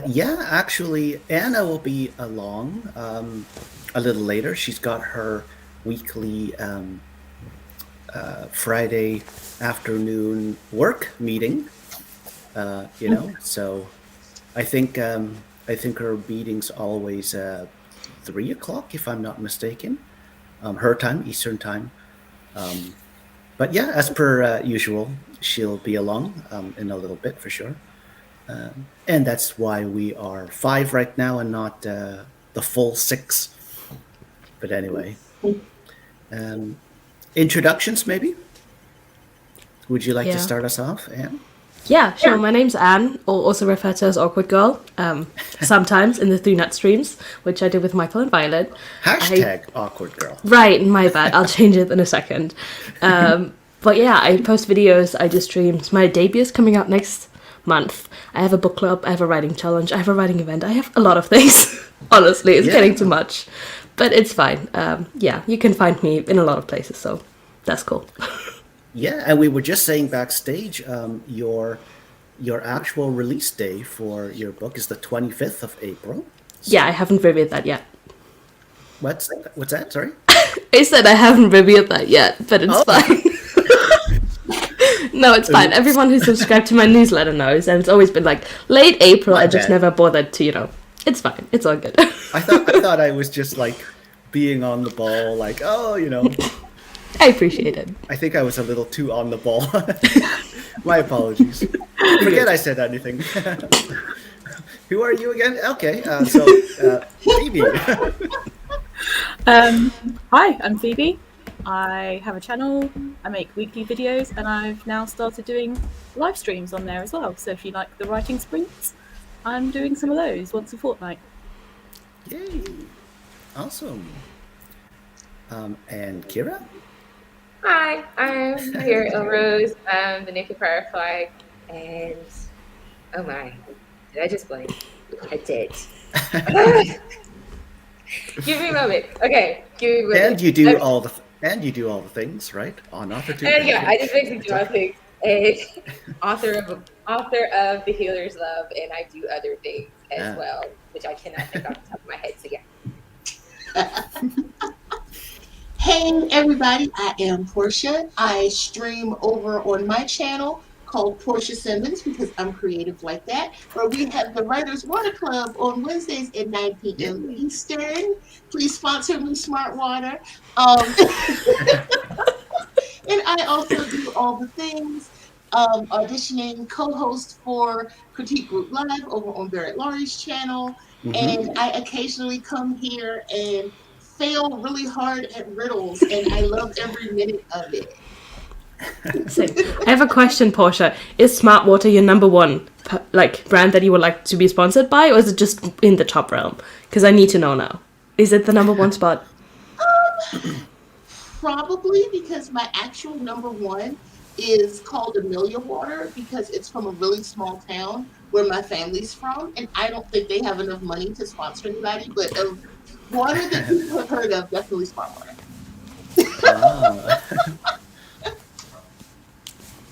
Yeah, actually, Anna will be along a little later. She's got her weekly Friday afternoon work meeting. So I think her meeting's always 3 o'clock, if I'm not mistaken, her time, Eastern time. But yeah, as per usual, she'll be along in a little bit for sure. And that's why we are 5 right now and not the full 6. But anyway, introductions maybe? Would you like to start us off, Anne? Yeah, sure. My name's Anne, or also referred to as Awkward Girl, sometimes in the 3 Nut streams, which I did with Michaela and Violet. Hashtag Awkward Girl. Right, my bad. I'll change it in a second. But yeah, I post videos, I do streams. My debut is coming out next month. I have a book club, I have a writing challenge, I have a writing event. I have a lot of things. Honestly, it's getting too much. But it's fine. Yeah, you can find me in a lot of places, so that's cool. Yeah, and we were just saying backstage, your actual release day for your book is the 25th of April. So. Yeah, I haven't reviewed that yet. What's that? Sorry? I said I haven't reviewed that yet, but it's fine. No, it's fine. Everyone who subscribed to my newsletter knows, and it's always been like late April. I just never bothered to, It's fine. It's all good. I thought I was just like being on the ball, like I appreciate it. I think I was a little too on the ball. My apologies. Forget I said anything. Who are you again? Okay, so Phoebe. Hi, I'm Phoebe. I have a channel, I make weekly videos, and I've now started doing live streams on there as well. So if you like the writing sprints, I'm doing some of those once a fortnight. Yay! Awesome. And Kira? Hi, I'm here, Rose. I'm the Naked FireFly, and oh my, did I just blank? I did. Give me a moment. Okay, give me a moment. And you do all the things, right? On author too. Yeah, I just basically do all things. Author of The Healer's Love, and I do other things as well, which I cannot think off the top of my head. So yeah. Hey everybody, I am Porscha. I stream over on my channel called Porscha Simmons because I'm creative like that, where we have the Writers Water Club on Wednesdays at 9 p.m. Eastern. Please sponsor me, Smart Water. And I also do all the things, auditioning, co-host for Critique Group Live over on Barrett Laurie's channel. Mm-hmm. And I occasionally come here and fail really hard at riddles, and I love every minute of it. I have a question, Porscha. Is Smart Water your number one brand that you would like to be sponsored by, or is it just in the top realm? Because I need to know now. Is it the number one spot? Probably, because my actual number one is called Amelia Water, because it's from a really small town where my family's from, and I don't think they have enough money to sponsor anybody, but water that people have heard of, definitely Smart Water.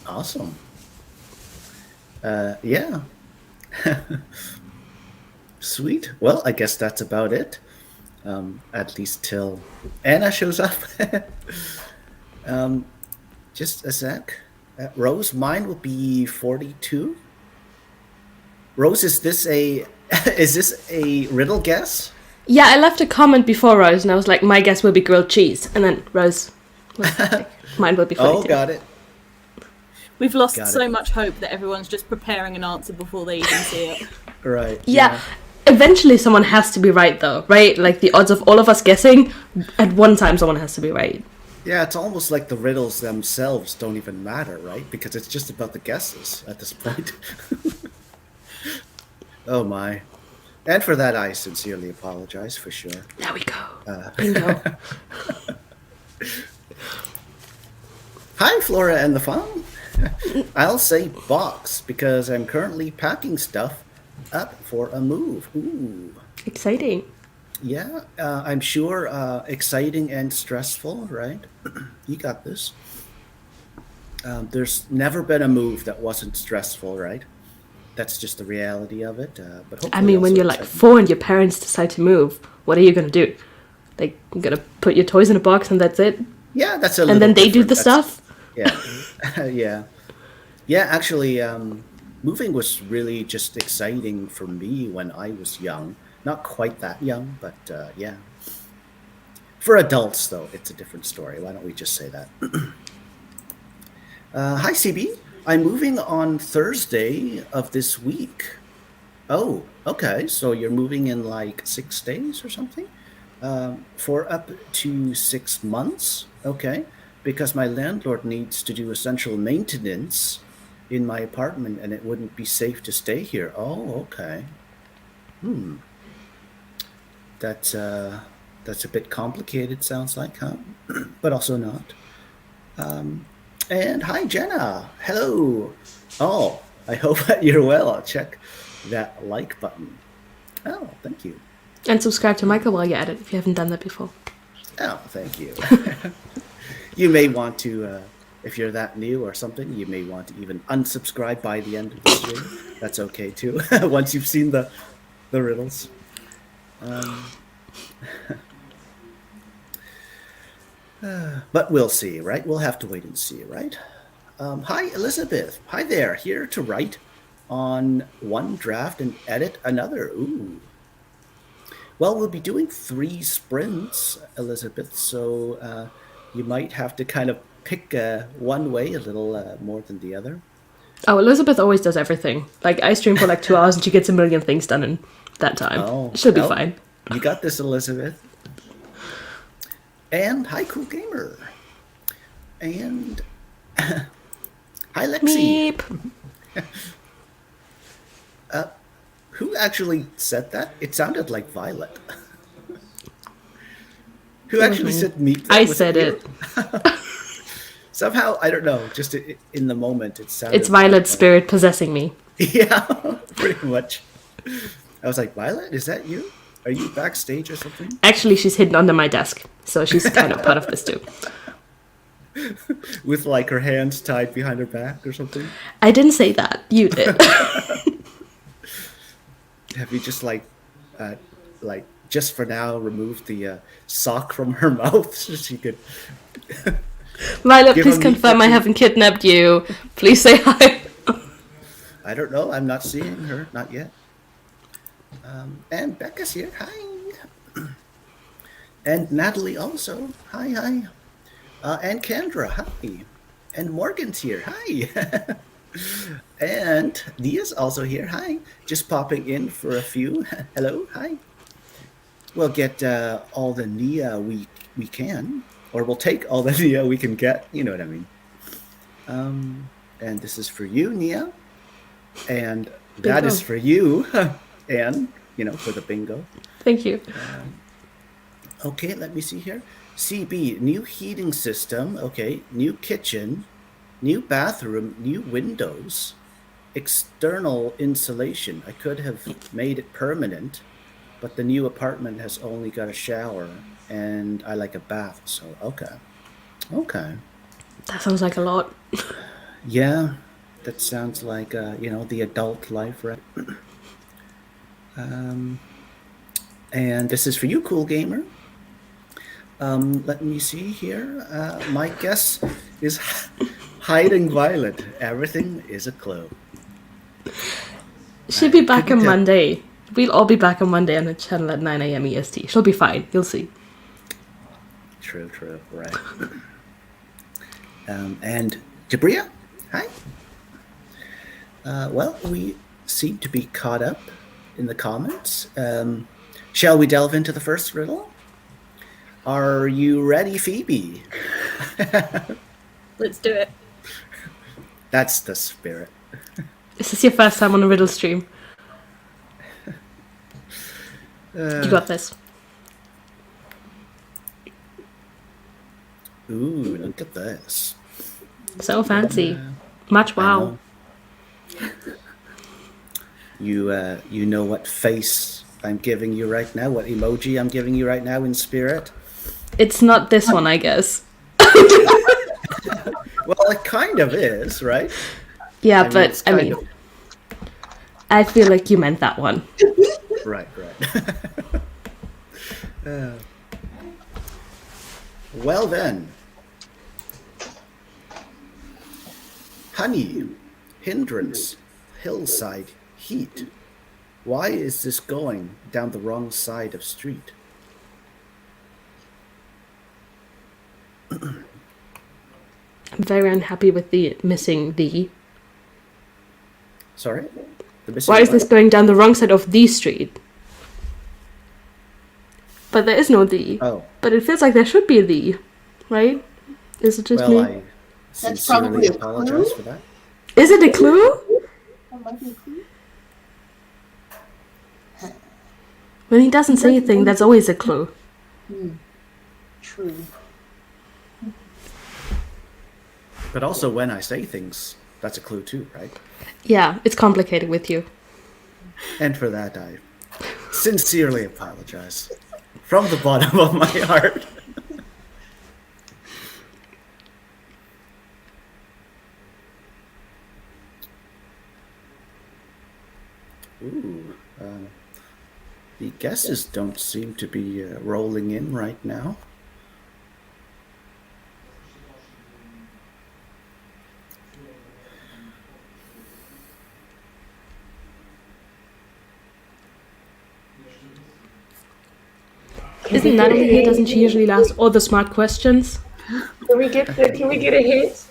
Awesome. Yeah. Sweet. Well, I guess that's about it. At least till Anna shows up. Just a sec. Rose, mine will be 42. Rose, is this a riddle guess? Yeah, I left a comment before Rose, and I was like, my guess will be grilled cheese. And then Rose was like, mine will be 42. Oh, got it. We've lost so much hope that everyone's just preparing an answer before they even see it. Right. Yeah. Eventually someone has to be right, though, right? Like, the odds of all of us guessing, at one time someone has to be right. Yeah, it's almost like the riddles themselves don't even matter, right? Because it's just about the guesses at this point. Oh, my. And for that, I sincerely apologize, for sure. There we go. Bingo. Hi, Flora and the Fawn. I'll say box because I'm currently packing stuff up for a move. Ooh. Exciting. Yeah, I'm sure exciting and stressful, right? You got this. There's never been a move that wasn't stressful, right? that's just the reality of it. But hopefully I mean, when also you're like exciting. 4 and your parents decide to move, what are you gonna do? Like, you're gonna put your toys in a box and that's it? Yeah, that's a And little then they do the different. stuff? Yeah, yeah. Actually, moving was really just exciting for me when I was young. Not quite that young, but yeah. For adults, though, it's a different story. Why don't we just say that? Hi, CB. I'm moving on Thursday of this week. Oh, okay. So you're moving in like 6 days or something? For up to 6 months? Okay. Because my landlord needs to do essential maintenance in my apartment and it wouldn't be safe to stay here. Oh, okay. That's a bit complicated, sounds like, huh? But also not. And hi, Jenna. Hello. Oh, I hope that you're well. I'll check that like button. Oh, thank you. And subscribe to Michael while you're at it, if you haven't done that before. Oh, thank you. You may want to, if you're that new or something, you may want to even unsubscribe by the end of the stream. That's okay too, once you've seen the riddles. But we'll see, right? We'll have to wait and see, right? Hi, Elizabeth. Hi there. Here to write on one draft and edit another. Ooh. Well, we'll be doing 3 sprints, Elizabeth, so you might have to kind of pick one way a little more than the other. Oh, Elizabeth always does everything. Like, I stream for like 2 hours and she gets a million things done in that time. Oh, She'll be well, fine. You got this, Elizabeth. And hi, Cool Gamer. And hi, Lexi. Meep. Who actually said that? It sounded like Violet. Who actually said meep? I Was said you? it. Somehow, I don't know, just in the moment, it sounded It's Violet's like, spirit possessing me. yeah, pretty much. I was like, Violet, is that you? Are you backstage or something? Actually, she's hidden under my desk, so she's kind of part of this too. With like her hands tied behind her back or something? I didn't say that. You did. Have you just like just for now removed the sock from her mouth so she could... Violet, Give please a meep confirm I button. haven't kidnapped you. Please say hi. I don't know. I'm not seeing her. Not yet. And Becca's here. Hi. And Natalie also. Hi, hi. And Kendra. Hi. And Morgan's here. Hi. And Nia's also here. Hi. Just popping in for a few. Hello. Hi. We'll get all the Nia we can. Or we'll take all the Nia we can get. You know what I mean. And this is for you, Nia. And that Bingo. is for you, Anne, for the bingo. Thank you. Okay, let me see here. CB, new heating system. Okay, new kitchen, new bathroom, new windows, external insulation. I could have made it permanent, but the new apartment has only got a shower and I like a bath. So, okay. That sounds like a lot. Yeah. That sounds like, the adult life, right? And this is for you, Cool Gamer. Let me see here. My guess is hiding Violet. Everything is a clue. She'll be back on couldn't tell. Monday. We'll all be back on Monday on the channel at 9 a.m. EST. She'll be fine. You'll see. True, right. And Jabria, hi. Well, we seem to be caught up in the comments. Shall we delve into the first riddle? Are you ready, Phoebe? Let's do it. That's the spirit. Is this your first time on a riddle stream? You got this. Ooh, look at this. So fancy. Much wow. You know what face I'm giving you right now, what emoji I'm giving you right now in spirit? It's not this one, I guess. Well, it kind of is, right? Yeah, I mean, but it's I kind mean, of- I feel like you meant that one. Right. Well then. Honey, hindrance, hillside, heat. Why is this going down the wrong side of street? I'm very unhappy with the missing the. Sorry? The missing Why is what? this going down the wrong side of the street? But there is no the. Oh, But it feels like there should be a the, right? Is it just well, me? I That's probably sincerely a apologize clue. for that. Is it a clue? That might be a clue. When he doesn't say anything, that's always a clue. True. But also when I say things, that's a clue too, right? Yeah, it's complicated with you. And for that, I sincerely apologize from the bottom of my heart. Ooh, the guesses don't seem to be rolling in right now. Isn't Natalie here? Doesn't she usually ask all the smart questions? Can we get a hint?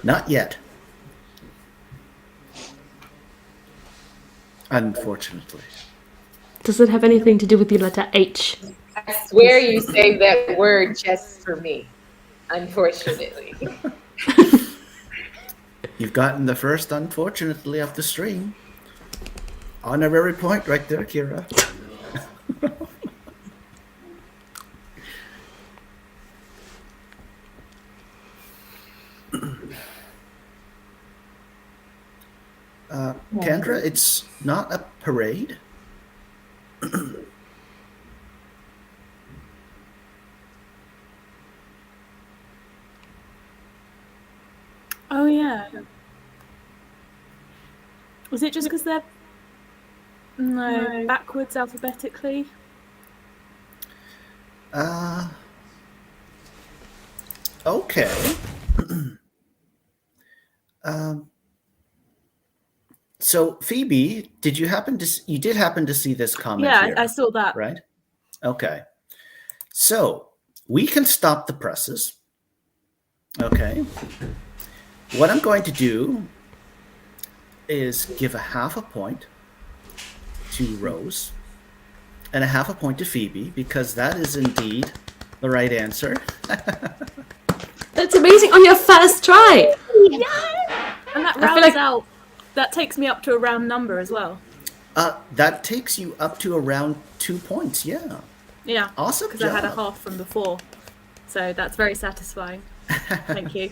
Not yet. Unfortunately. Does it have anything to do with the letter H? I swear you say that word just for me. Unfortunately. You've gotten the first unfortunately of the stream. Honorary point right there, Kira. Kendra, it's not a parade. Oh yeah. Was it just because they're backwards alphabetically? Okay. So Phoebe, did you happen to you did happen to see this comment Yeah, here, I saw that. right? Okay. So we can stop the presses. Okay. What I'm going to do is give a half a point to Rose and a half a point to Phoebe because that is indeed the right answer. That's amazing on your first try. And that I feel rounds like- out. That takes me up to a round number as well. That takes you up to around 2 points. Yeah. Yeah. Awesome Because I had a job. half from before. So that's very satisfying. Thank you.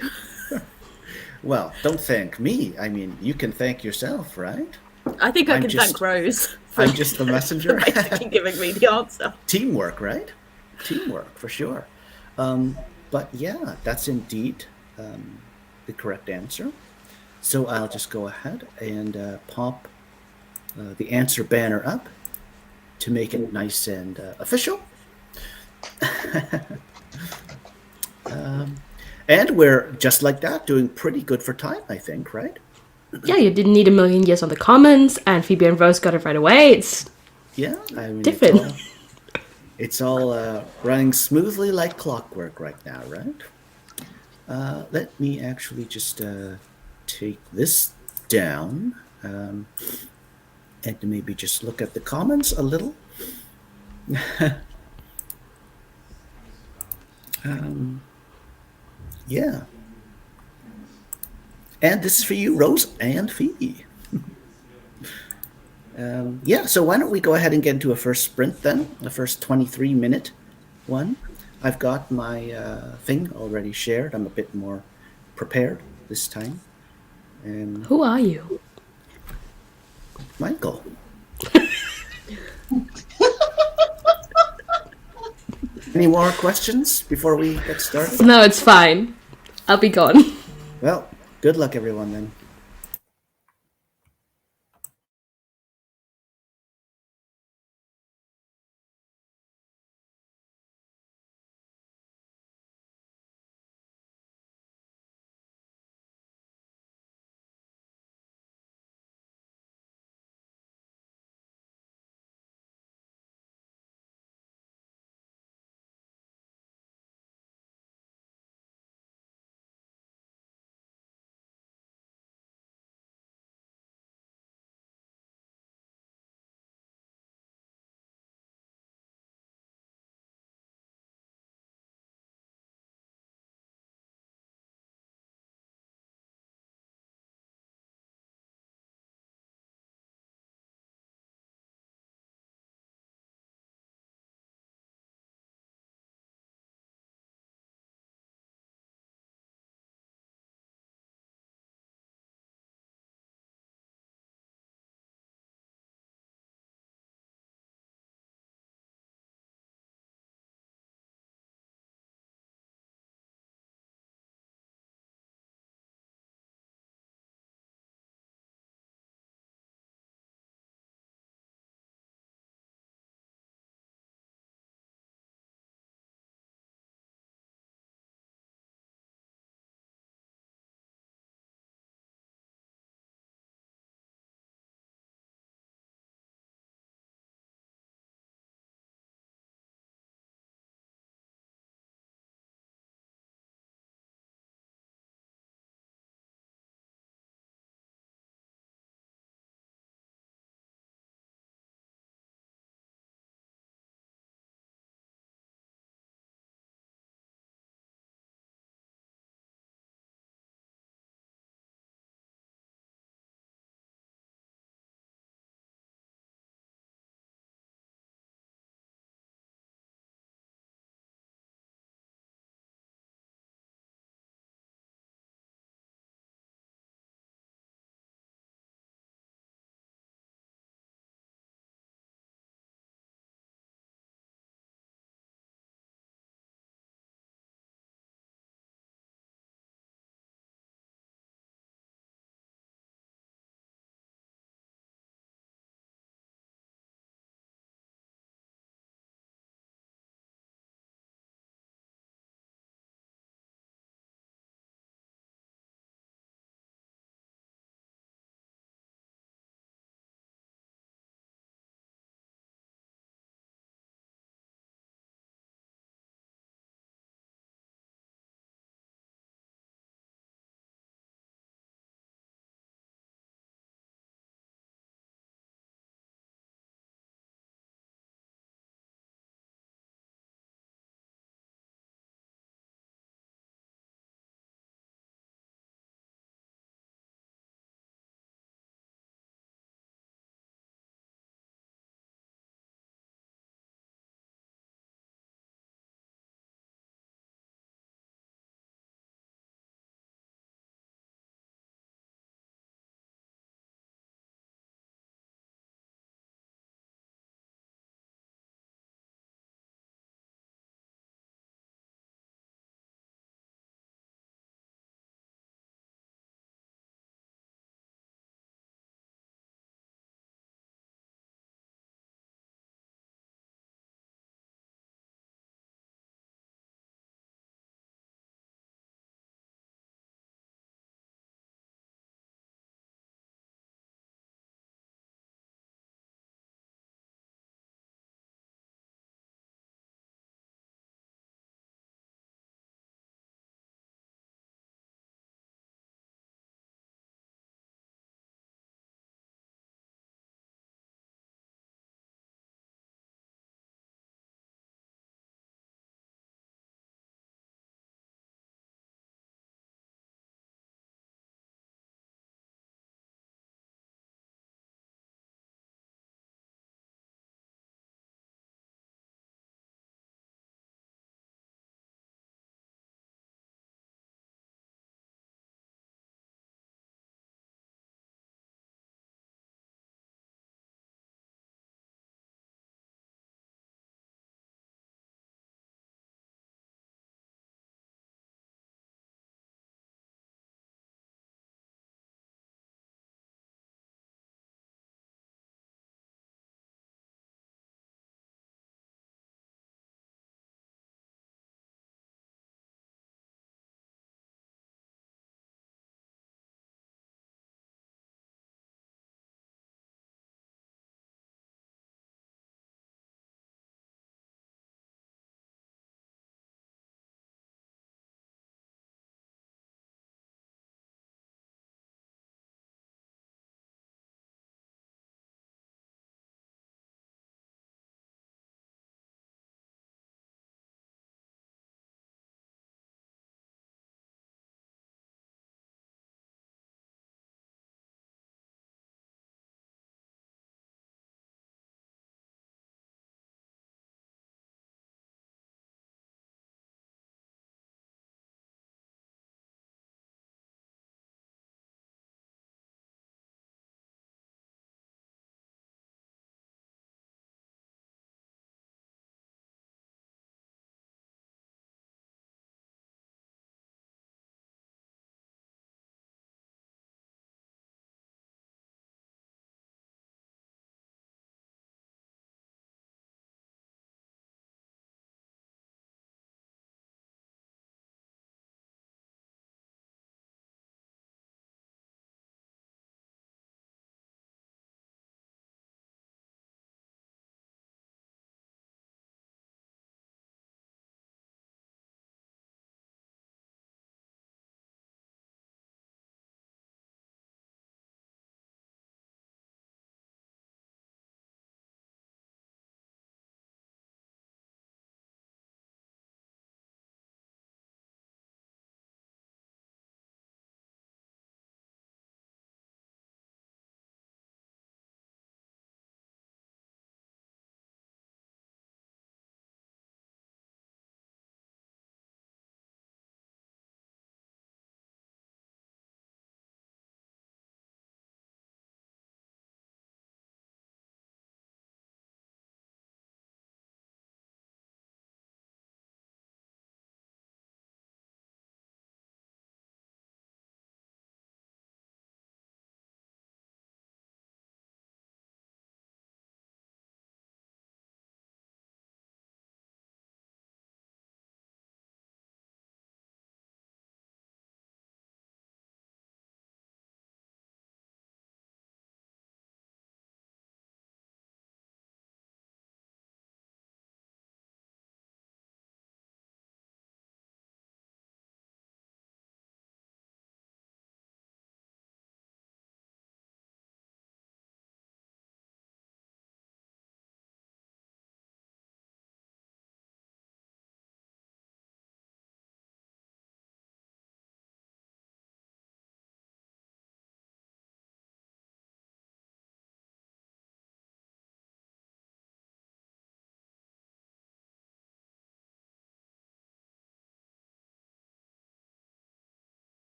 Well, don't thank me. I mean, you can thank yourself, right? I think I I'm can just- thank Rose for I'm just the messenger. basically giving me the answer. Teamwork, right? Teamwork, for sure. But yeah, that's indeed the correct answer. So I'll just go ahead and pop the answer banner up to make it nice and official. And we're just like that, doing pretty good for time, I think, right? Yeah, you didn't need a million years on the comments, and Phoebe and Rose got it right away. It's Yeah, I mean, different. It's all running smoothly like clockwork right now, right? Let me actually just take this down and maybe just look at the comments a little. Yeah. And this is for you, Rose and Phoebe. Yeah, so why don't we go ahead and get into a first sprint then, the first 23-minute one. I've got my thing already shared. I'm a bit more prepared this time. And Who are you? Michael. Any more questions before we get started? No, it's fine. I'll be gone. Well, Good luck, everyone, then.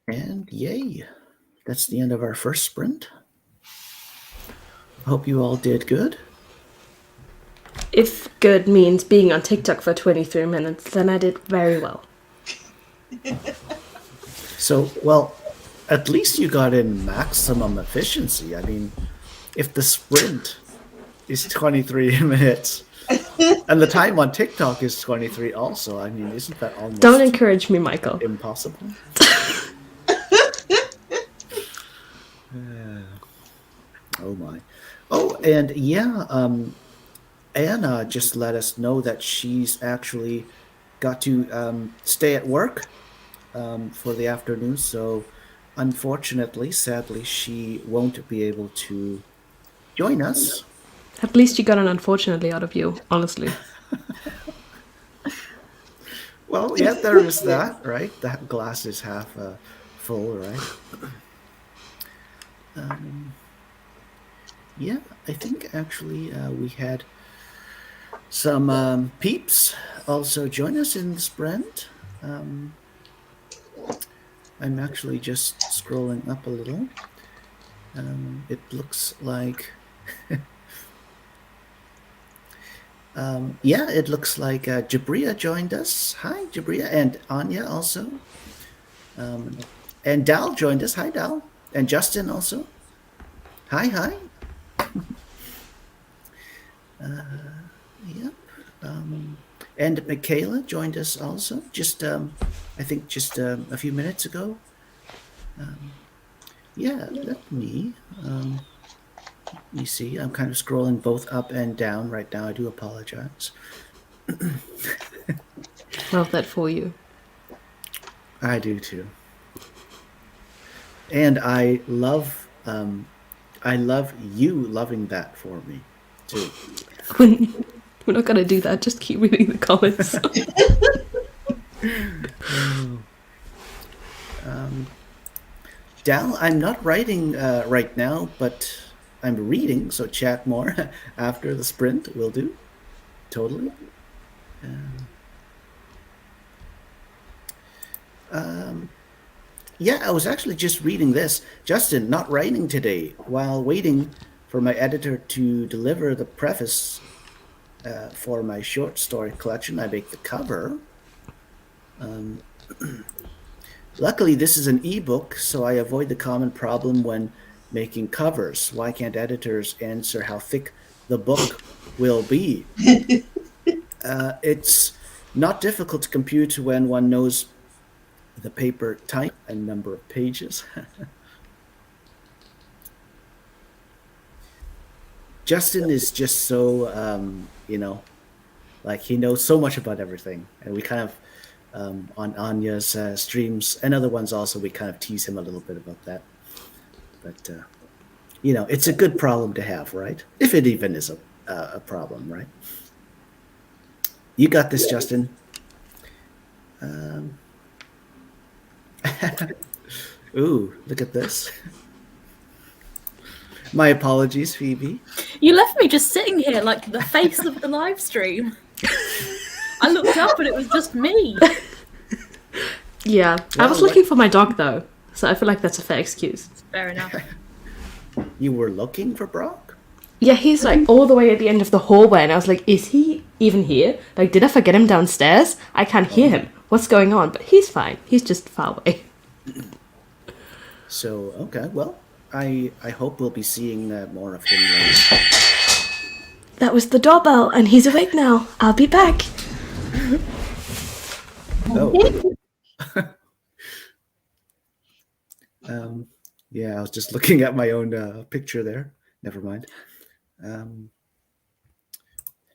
And yay, that's the end of our first sprint. Hope you all did good. If good means being on TikTok for 23 minutes, then I did very well. So, well, at least you got in maximum efficiency. I mean, if the sprint is 23 minutes and the time on TikTok is 23 also, I mean, isn't that almost Don't encourage me, Michael. impossible? Oh my. Oh, and yeah, Anna just let us know that she's actually got to stay at work for the afternoon. So unfortunately, sadly, she won't be able to join us. At least you got an unfortunately out of you, honestly. Well, yeah, there is that, right? That glass is half full, right? Yeah, I think actually we had some peeps also join us in the sprint. I'm actually just scrolling up a little. It looks like... yeah, it looks like Jabria joined us. Hi, Jabria. And Anya also. And Dal joined us. Hi, Dal. And Justin also. Hi. Yep. And Michaela joined us also. Just, I think just a few minutes ago. Yeah, let me see. I'm kind of scrolling both up and down right now. I do apologize. Love that for you. I do too. And I love you loving that for me too. We're not gonna do that. Just keep reading the comments. Dal, I'm not writing right now, but I'm reading, so chat more after the sprint will do. Totally. Yeah, I was actually just reading this. Justin, not writing today while waiting for my editor to deliver the preface for my short story collection. I make the cover. Luckily, this is an ebook, so I avoid the common problem when making covers. Why can't editors answer how thick the book will be? It's not difficult to compute when one knows the paper type and number of pages. Justin is just so, like he knows so much about everything. And we kind of, on Anya's streams and other ones also, we kind of tease him a little bit about that. But, it's a good problem to have, right? If it even is a problem, right? You got this, Justin. Ooh, look at this. My apologies, Phoebe. You left me just sitting here like the face of the live stream. I looked up and it was just me. Yeah, I was looking for my dog though, so I feel like that's a fair excuse. Fair enough. You were looking for Brock? Yeah, he's like all the way at the end of the hallway, and I was like, is he even here? Like, did I forget him downstairs? I can't hear him. What's going on? But he's fine. He's just far away. So, okay, well, I hope we'll be seeing more of him later. That was the doorbell, and he's awake now. I'll be back. Oh. Yeah, I was just looking at my own picture there. Never mind.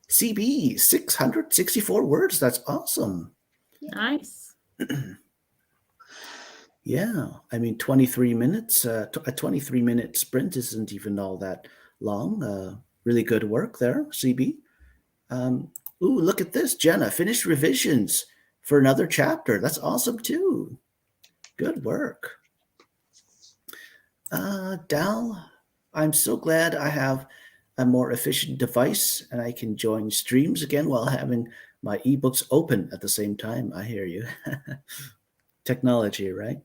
CB, 664 words. That's awesome. Nice. Yeah, I mean, 23 minutes. A 23-minute sprint isn't even all that long. Really good work there, CB. Ooh, look at this. Jenna, finished revisions for another chapter. That's awesome, too. Good work. Dal, I'm so glad I have a more efficient device and I can join streams again while having my ebooks open at the same time. I hear you. Technology, right?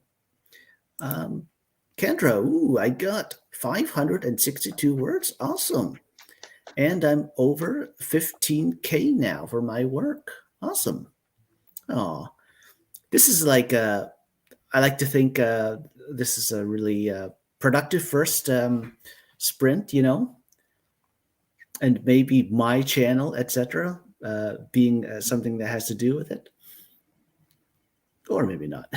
Kendra, ooh, I got 562 words. Awesome. And I'm over 15K now for my work. Awesome. Oh, this is like, I like to think this is a really productive first sprint, you know, and maybe my channel, etc., being something that has to do with it. Or maybe not.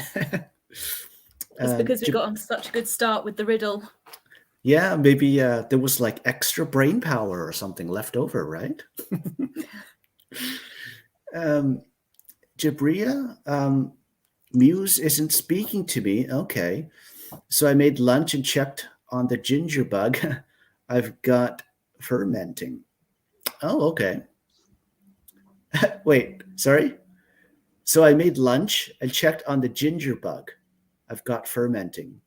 It's because we got on such a good start with the riddle. Yeah, maybe there was like extra brain power or something left over, right? Jabria, Muse isn't speaking to me. Okay. So I made lunch and checked on the ginger bug. I've got fermenting. Oh, okay. Wait, sorry? So I made lunch and checked on the ginger bug. I've got fermenting.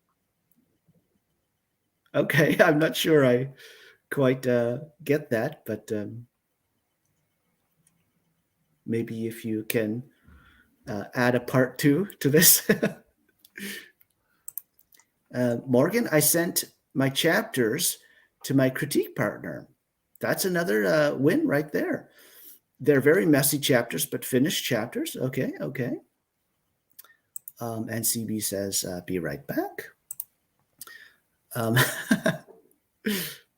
Okay, I'm not sure I quite get that, but maybe if you can add a part 2 to this. Morgan, I sent my chapters to my critique partner. That's another win right there. They're very messy chapters, but finished chapters. Okay, okay. And CB says, be right back.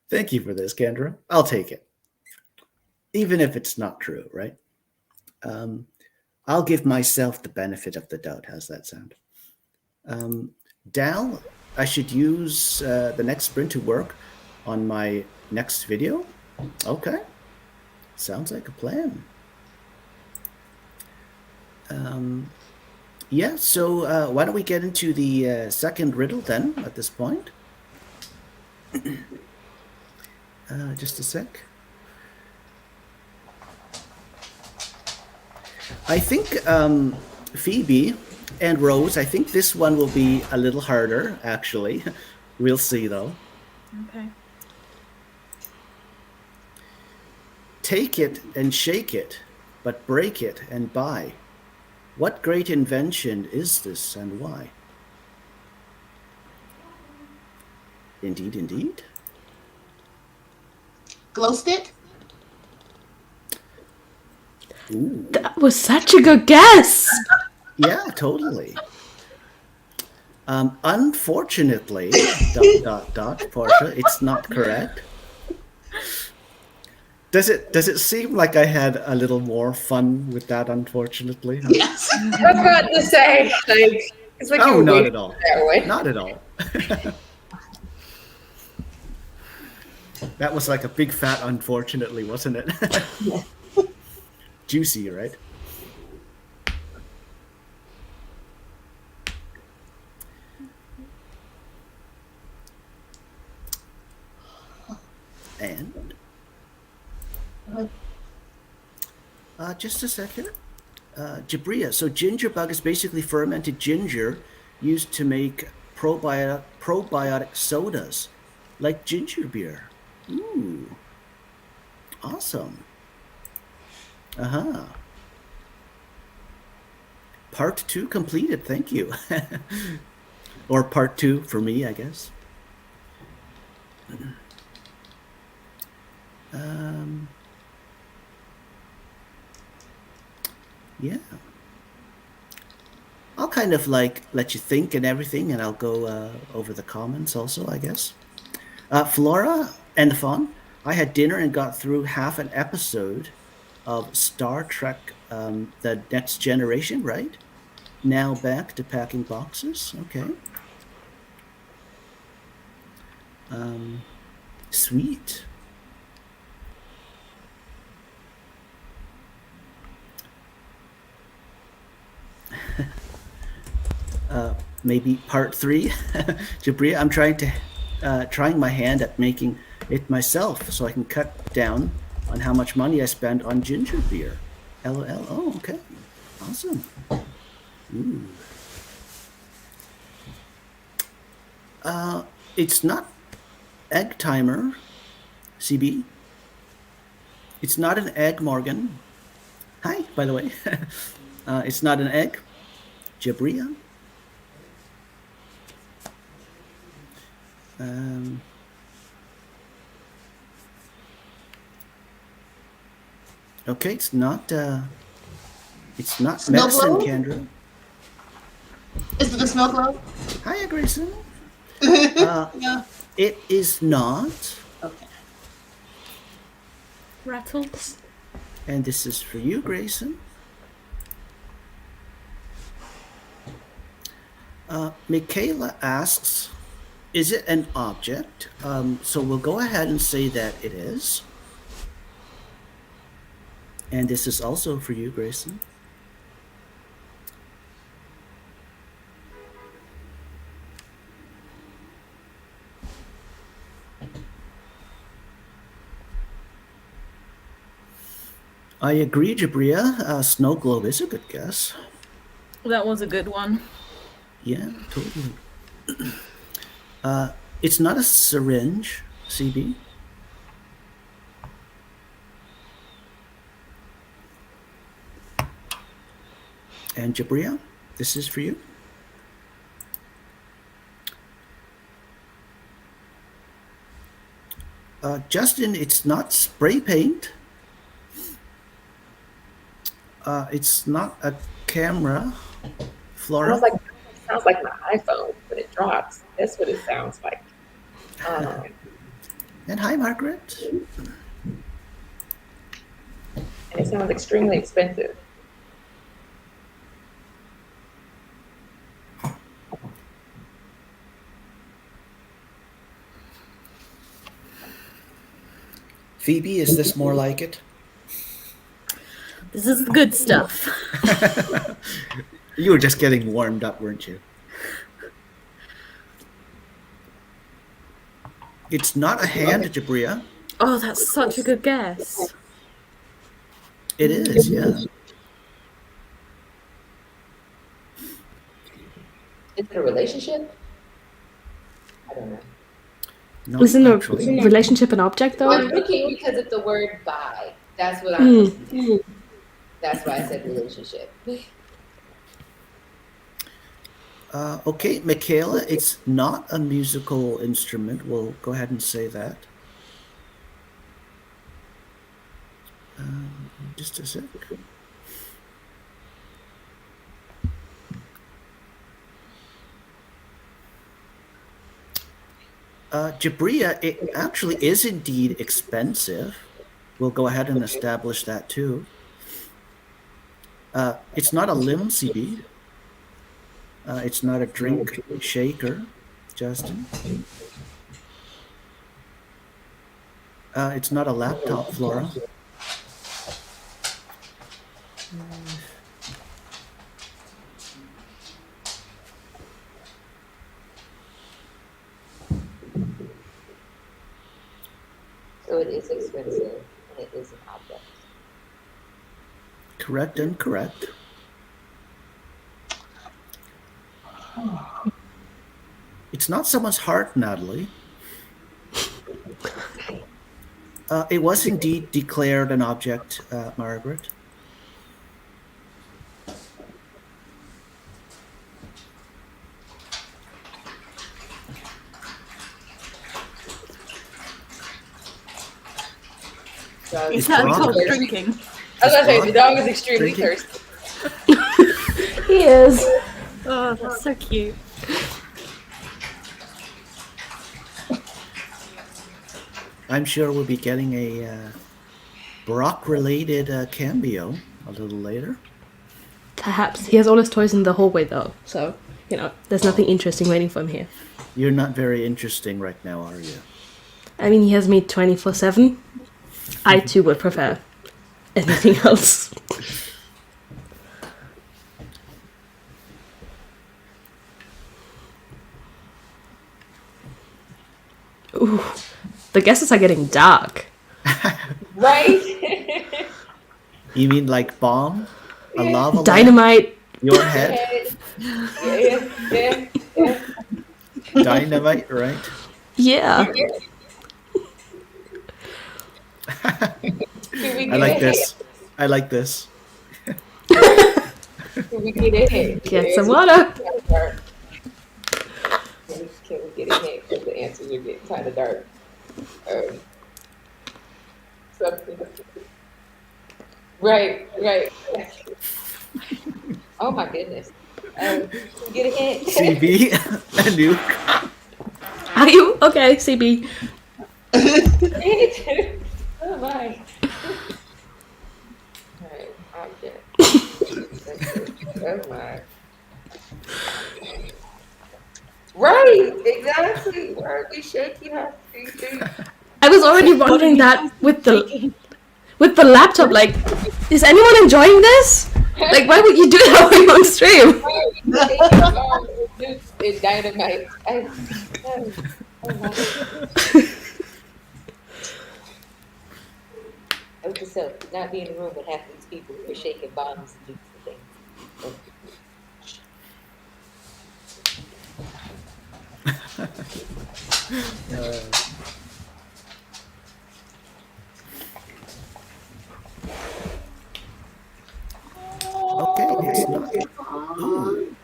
Thank you for this, Kendra. I'll take it. Even if it's not true, right? I'll give myself the benefit of the doubt. How's that sound? Dal, I should use the next sprint to work on my next video. Okay. Sounds like a plan. Yeah, so why don't we get into the second riddle then at this point? Just a sec. I think Phoebe and Rose, I think this one will be a little harder, actually. We'll see, though. Okay. Take it and shake it, but break it and buy. What great invention is this and why? Indeed, indeed. Glow stick? Ooh. That was such a good guess. Yeah, totally. Unfortunately, ... Porscha, it's not correct. Does it seem like I had a little more fun with that, unfortunately? Yes. I was about to say, like, it's like Oh, you not wait at all. that way. Not at all. That was like a big fat unfortunately, wasn't it? Juicy, right? And just a second. Jabria. So ginger bug is basically fermented ginger used to make probiotic sodas, like ginger beer. Ooh, awesome. Part 2 completed. Thank you. Or part 2 for me, I guess. Yeah. I'll kind of like let you think and everything, and I'll go over the comments also, I guess. Flora and the Fawn, I had dinner and got through half an episode of Star Trek, The Next Generation, right? Now back to packing boxes. Okay. Sweet. Maybe part 3. Jabria, I'm trying my hand at making it myself so I can cut down on how much money I spend on ginger beer. LOL. Oh, okay. Awesome. Ooh. It's not egg timer, CB. It's not an egg, Morgan. Hi, by the way. It's not an egg. Jabria. Okay, it's not Snow medicine, globe? Kendra. Is it a snow globe? Hiya, Grayson. Yeah. It is not. Okay. Rattle. And this is for you, Grayson. Michaela asks, is it an object? So we'll go ahead and say that it is. And this is also for you, Grayson. I agree, Jabria. Snow globe is a good guess. That was a good one. Yeah, totally. It's not a syringe, CB. And Jabria, this is for you. Justin, it's not spray paint. It's not a camera. Flora. Sounds like my iPhone when it drops. That's what it sounds like. And hi, Margaret. And it sounds extremely expensive. Phoebe, is this more like it? This is the good stuff. You were just getting warmed up, weren't you? It's not a hand, Jabria. Oh, that's such a good guess. It is, yeah. Is it a relationship? I don't know. No, Isn't a actually. relationship an object, though? I'm thinking because of the word "by." That's what I'm. That's why I said relationship. Okay, Michaela, it's not a musical instrument. We'll go ahead and say that. Just a sec. Jabria, it actually is indeed expensive. We'll go ahead and establish that too. It's not a limb, CB. It's not a drink shaker, Justin. It's not a laptop, Flora. So it is expensive and it is an object. Correct and correct. It's not someone's heart, Natalie. It was indeed declared an object, Margaret. He's had a It's top wrong. drinking. I was gonna say the dog is extremely Drinking. thirsty. He is. Oh, that's so cute. I'm sure we'll be getting a Brock-related cameo a little later. Perhaps. He has all his toys in the hallway, though. So, there's nothing interesting waiting for him here. You're not very interesting right now, are you? I mean, he has me 24/7. I, too, would prefer anything else. Ooh, the guesses are getting dark. Right? You mean like bomb? A lava lamp? Dynamite. Your head? Yeah. Dynamite, right? Yeah. I like this. I like this. We get it. Get some water. Can we get a hint? Because the answers are getting kind of dark. Something. Right. Oh my goodness. Can we get a hint? CB, Anouk. Are you? Okay, CB. Oh my. Alright, object. Oh my. Right, exactly. Why are we shaking our feet? I was already wondering that with the laptop. Like, is anyone enjoying this? Like, why would you do that when you're on stream? It's dynamite. Note to self, do not be in the room with half of these people who are shaking bombs and dukes and things. Okay, it's not. Ooh.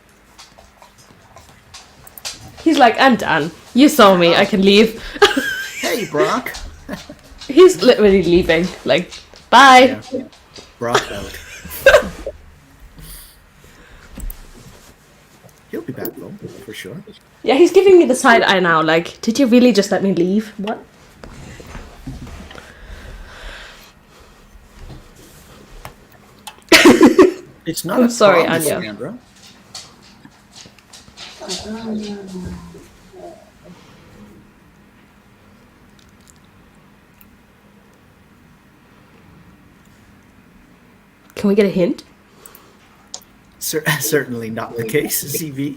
He's like, I'm done. You saw me. I can leave. Hey, Brock. He's literally leaving. Like, bye. Yeah. Brock out. He'll be back though, for sure. Yeah, he's giving me the side eye now. Like, did you really just let me leave? What? It's not I'm a sorry, promise, Anya. Sandra. Can we get a hint? Certainly not the case, CV.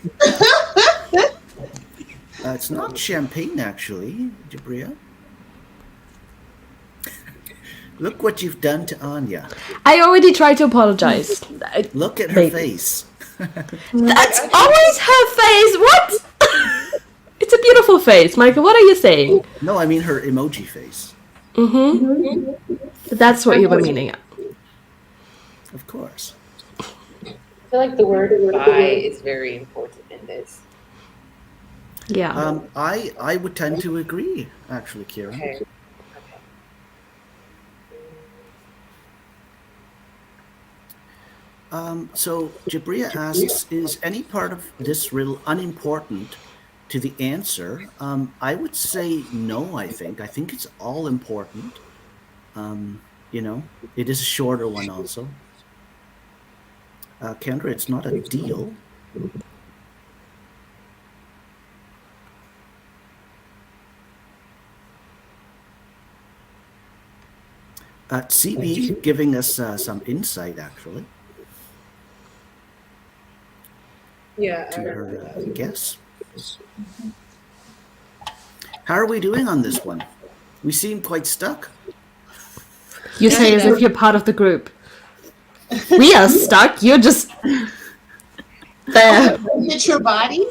It's not champagne, actually, Jabria. Look what you've done to Anya. I already tried to apologize. Look at her Wait. face. That's always her face. What? It's a beautiful face, Michael. What are you saying? No, I mean her emoji face. Mm-hmm. That's what you were meaning. Of course. I feel like the word "by" is very important in this. Yeah. I would tend to agree, actually, Kira. Okay. So Jabria asks, is any part of this riddle unimportant to the answer? I would say no, I think. I think it's all important. You know, it is a shorter one also. Kendra, it's not a deal. CB giving us some insight, actually, Yeah. to her guess. How are we doing on this one? We seem quite stuck. You say as if you're part of the group. We are stuck. You're just there. Is it your body?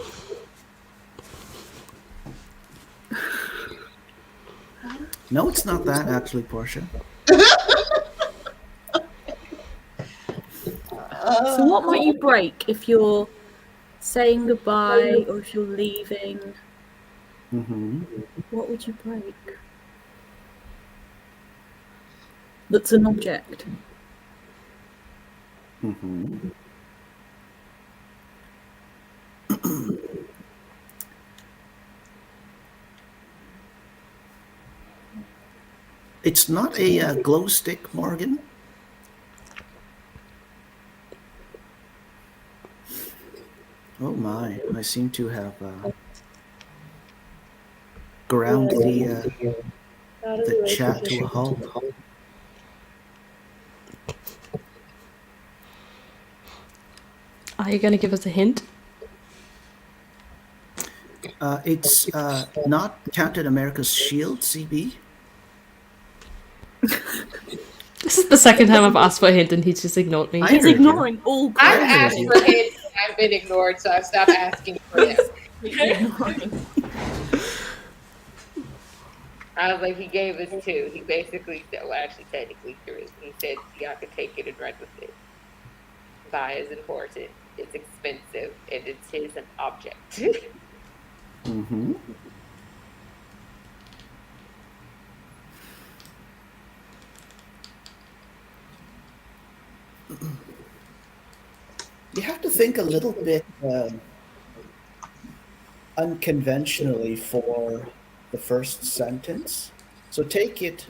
No, it's not that, actually, Porscha. So what might you break if you're saying goodbye or if you're leaving? Mm-hmm. What would you break? That's an object. Mm-hmm. It's not a glow stick, Morgan. Oh my, I seem to have ground the chat to a halt. Are you going to give us a hint? It's not Captain America's shield, CB. This is the second time I've asked for a hint and he's just ignored me. He's ignoring all I've questions. asked for hints and I've been ignored, so I've stopped asking for them. I was like, he gave us two. He basically said, well, actually, technically three. He said, y'all can take it and run with it. Buy is important. It's expensive, and it is an object. Mm-hmm. You have to think a little bit unconventionally for the first sentence. So take it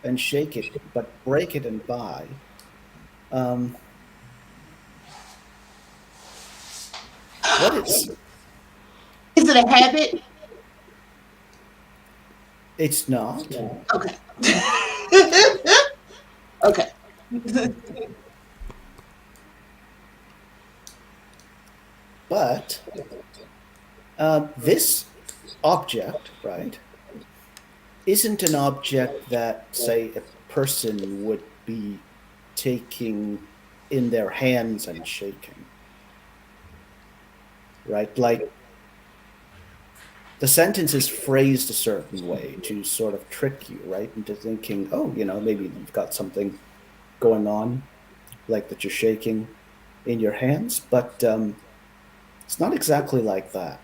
and shake it, but break it and buy. Um, what is? Is it a habit? It's not. Okay. Okay. But this object, right, isn't an object that, say, a person would be taking in their hands and shaking, right? Like the sentence is phrased a certain way to sort of trick you, right, into thinking, oh, maybe you've got something going on, like that you're shaking in your hands, but it's not exactly like that.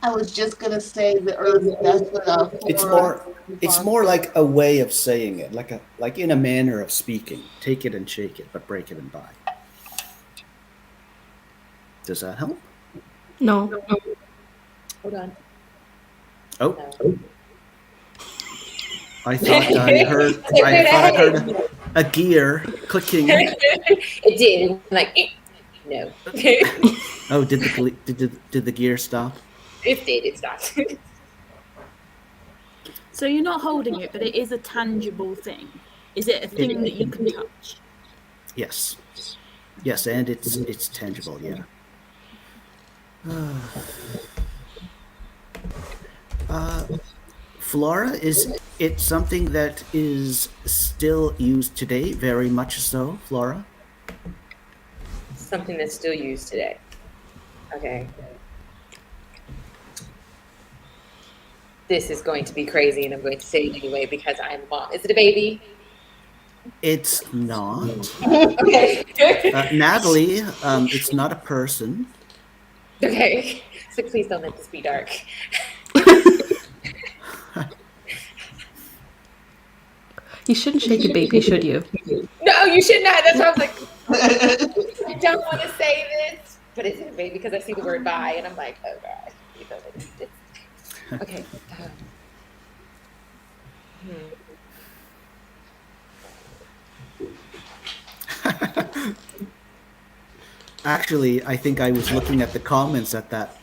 I was just gonna say the early best stuff. It's more like a way of saying it, like in a manner of speaking. Take it and shake it, but break it and buy. Does that help? No. Hold on. Oh. I thought I heard a gear clicking. It did. I'm like, no. Oh, did the gear stop? It did. It stopped. So you're not holding it, but it is a tangible thing. Is it a thing that you can touch? Yes. Yes, and it's tangible, yeah. Flora, is it something that is still used today? Very much so, Flora? Something that's still used today. Okay. This is going to be crazy, and I'm going to say it anyway because I'm a mom. Is it a baby? It's not. Okay. Natalie, it's not a person. Okay. So please don't let this be dark. You shouldn't shake a baby, should you? No, you should not. That's why I was like, I don't want to say this, but it's a baby because I see the word "bye" and I'm like, oh god. Okay. Actually, I think I was looking at the comments at that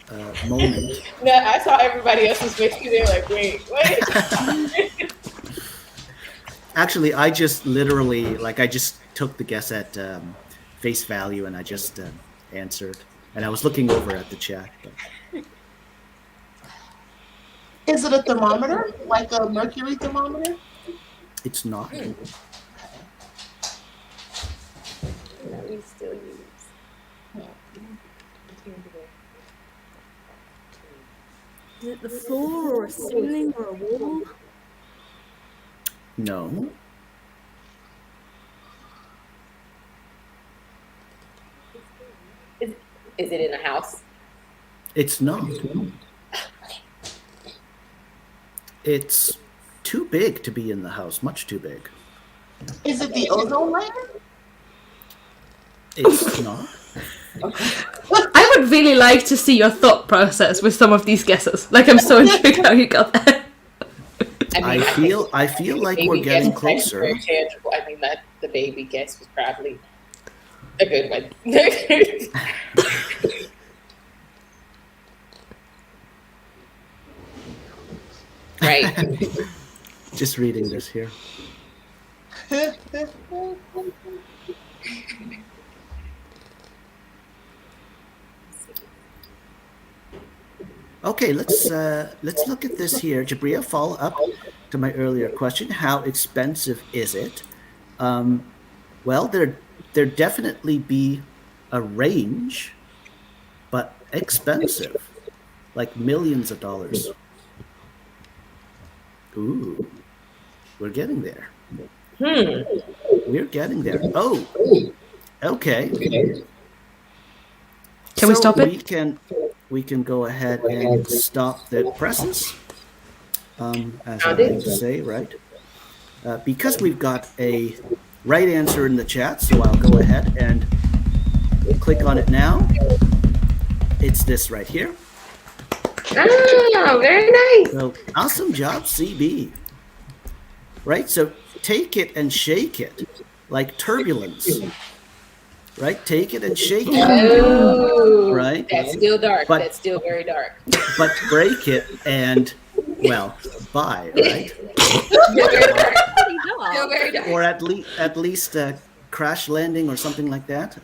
moment. No, I saw everybody else's face. They were like, wait, what? Actually, I just literally, I just took the guess at face value and I just answered. And I was looking over at the chat. But... Is it a thermometer, like a mercury thermometer? It's not. That we still use. Is it the floor or a ceiling or a wall? No. Is it in a house? It's not. It's too big to be in the house, much too big. Is it the ozone layer? It's not. I would really like to see your thought process with some of these guesses. I'm so intrigued how you got there. I feel like we're getting closer. Very tangible. I mean, that the baby guess was probably a good one. Right. Just reading this here. Okay, let's look at this here. Jabria, follow up to my earlier question. How expensive is it? Well, there definitely be a range, but expensive, like millions of dollars. Ooh, we're getting there. We're getting there. Oh, okay. Can we stop it? We can go ahead and stop the presses, as I Found like it. to say, right? Because we've got a right answer in the chat, so I'll go ahead and click on it now. It's this right here. Oh, very nice. So awesome job, CB. Right? So take it and shake it like turbulence. Right? Take it and shake it. Oh, Right? that's still dark. But- That's still very dark. But break it and, well, bye, right? Still very dark. Pretty Still dark. very dark. Or at least crash landing or something like that.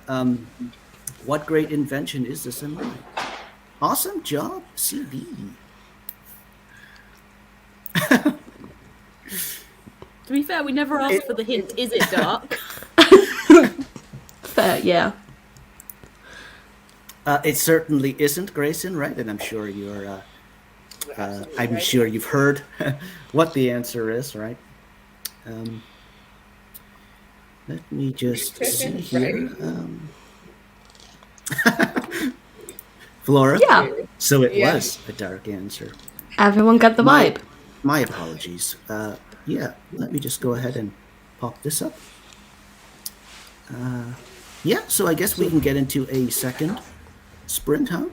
What great invention is this in mind? Awesome job, CB. To be fair, we never asked for the hint. Is it dark? Fair, yeah. It certainly isn't, Grayson, right? And I'm sure you're. I'm sure you've heard what the answer is, right? Let me just see here. Flora? Yeah. So it Yeah. was a dark answer. Everyone got the vibe. My apologies. Yeah, let me just go ahead and pop this up. Yeah, so I guess we can get into a second sprint, huh?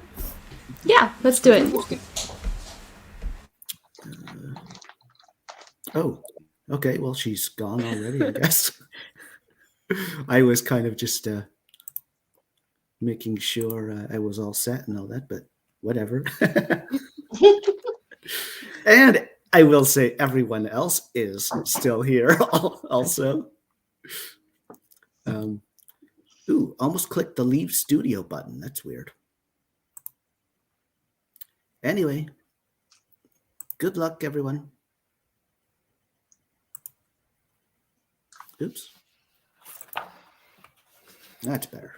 Yeah, let's do it. Oh, okay. Well, she's gone already, I guess. I was kind of just making sure I was all set and all that, but whatever. And I will say everyone else is still here also. Ooh, almost clicked the leave studio button. That's weird. Anyway, good luck, everyone. Oops. That's better.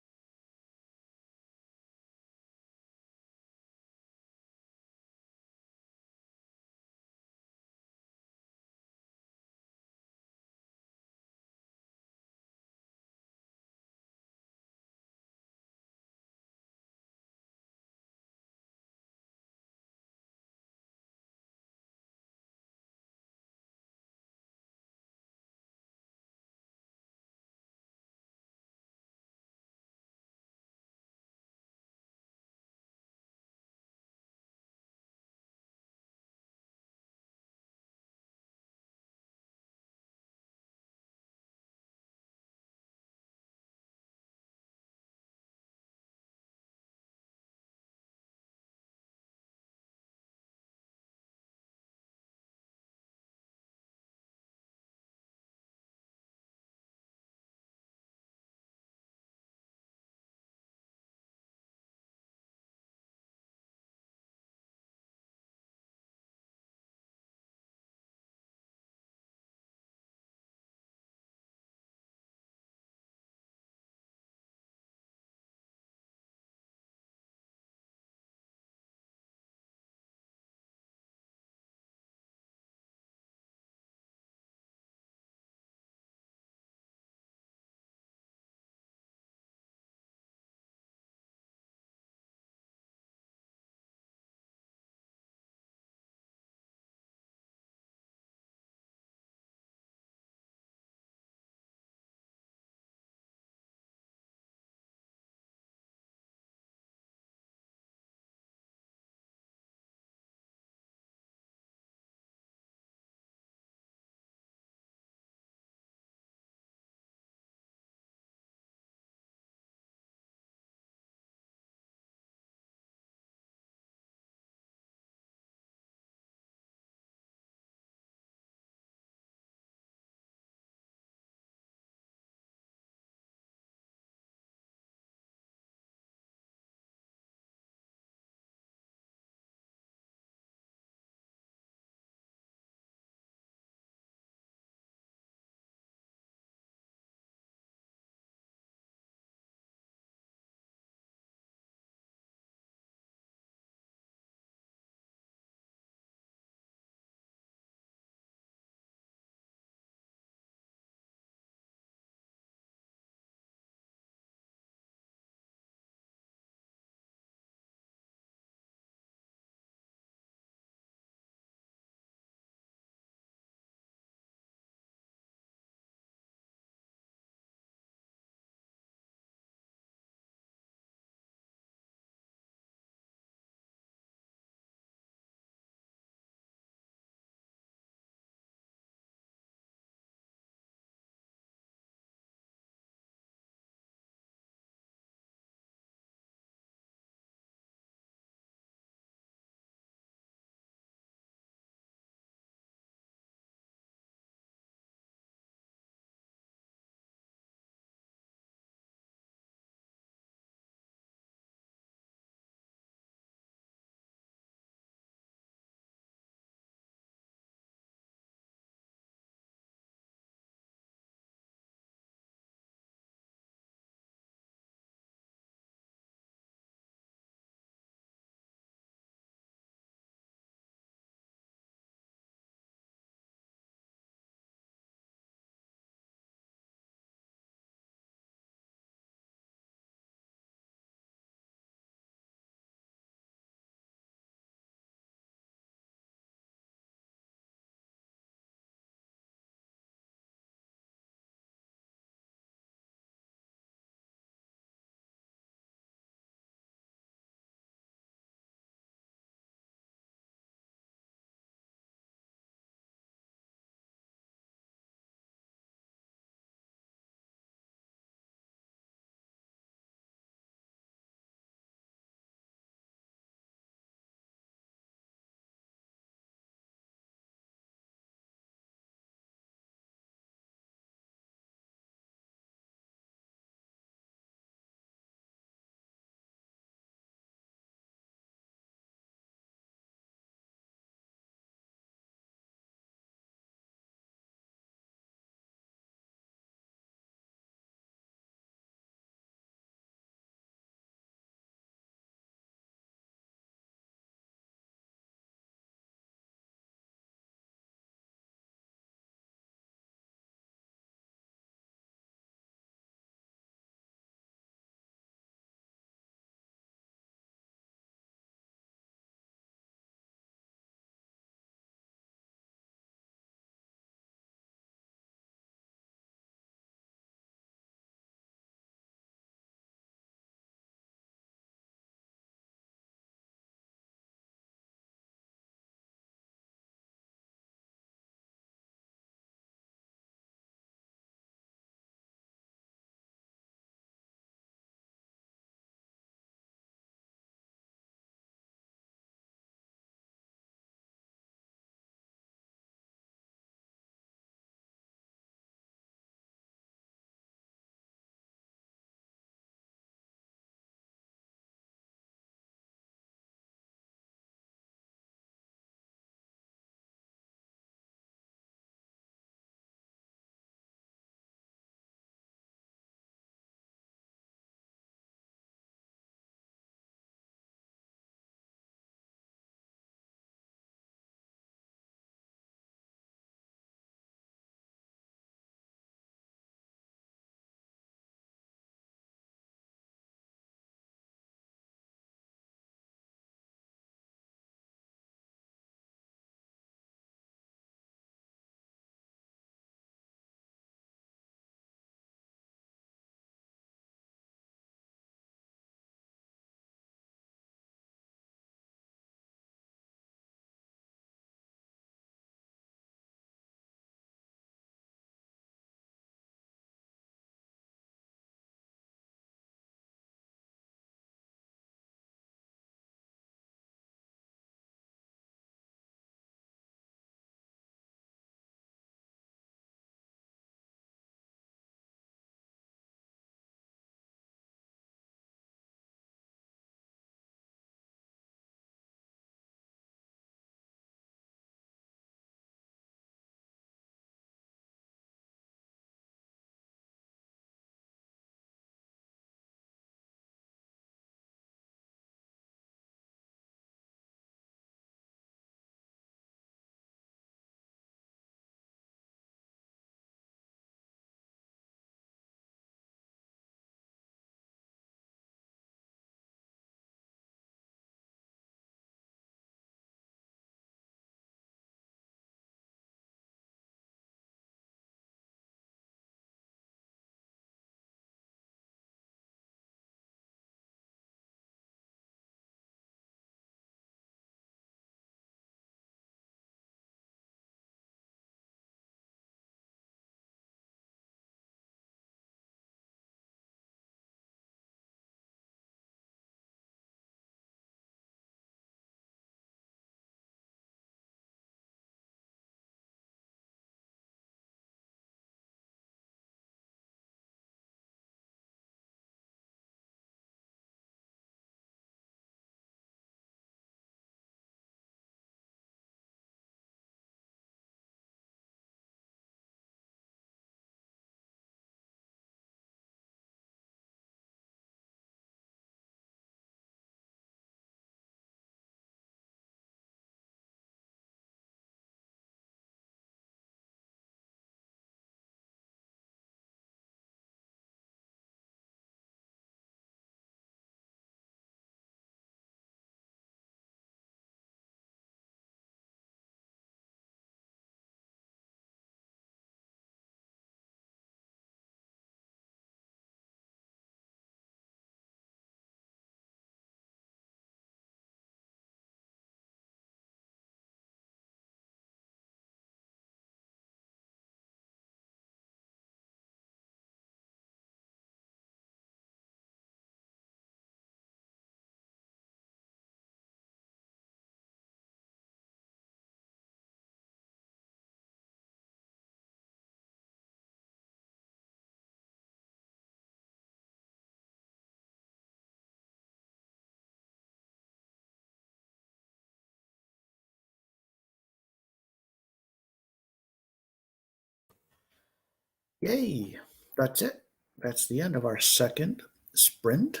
Yay! That's it. That's the end of our second sprint.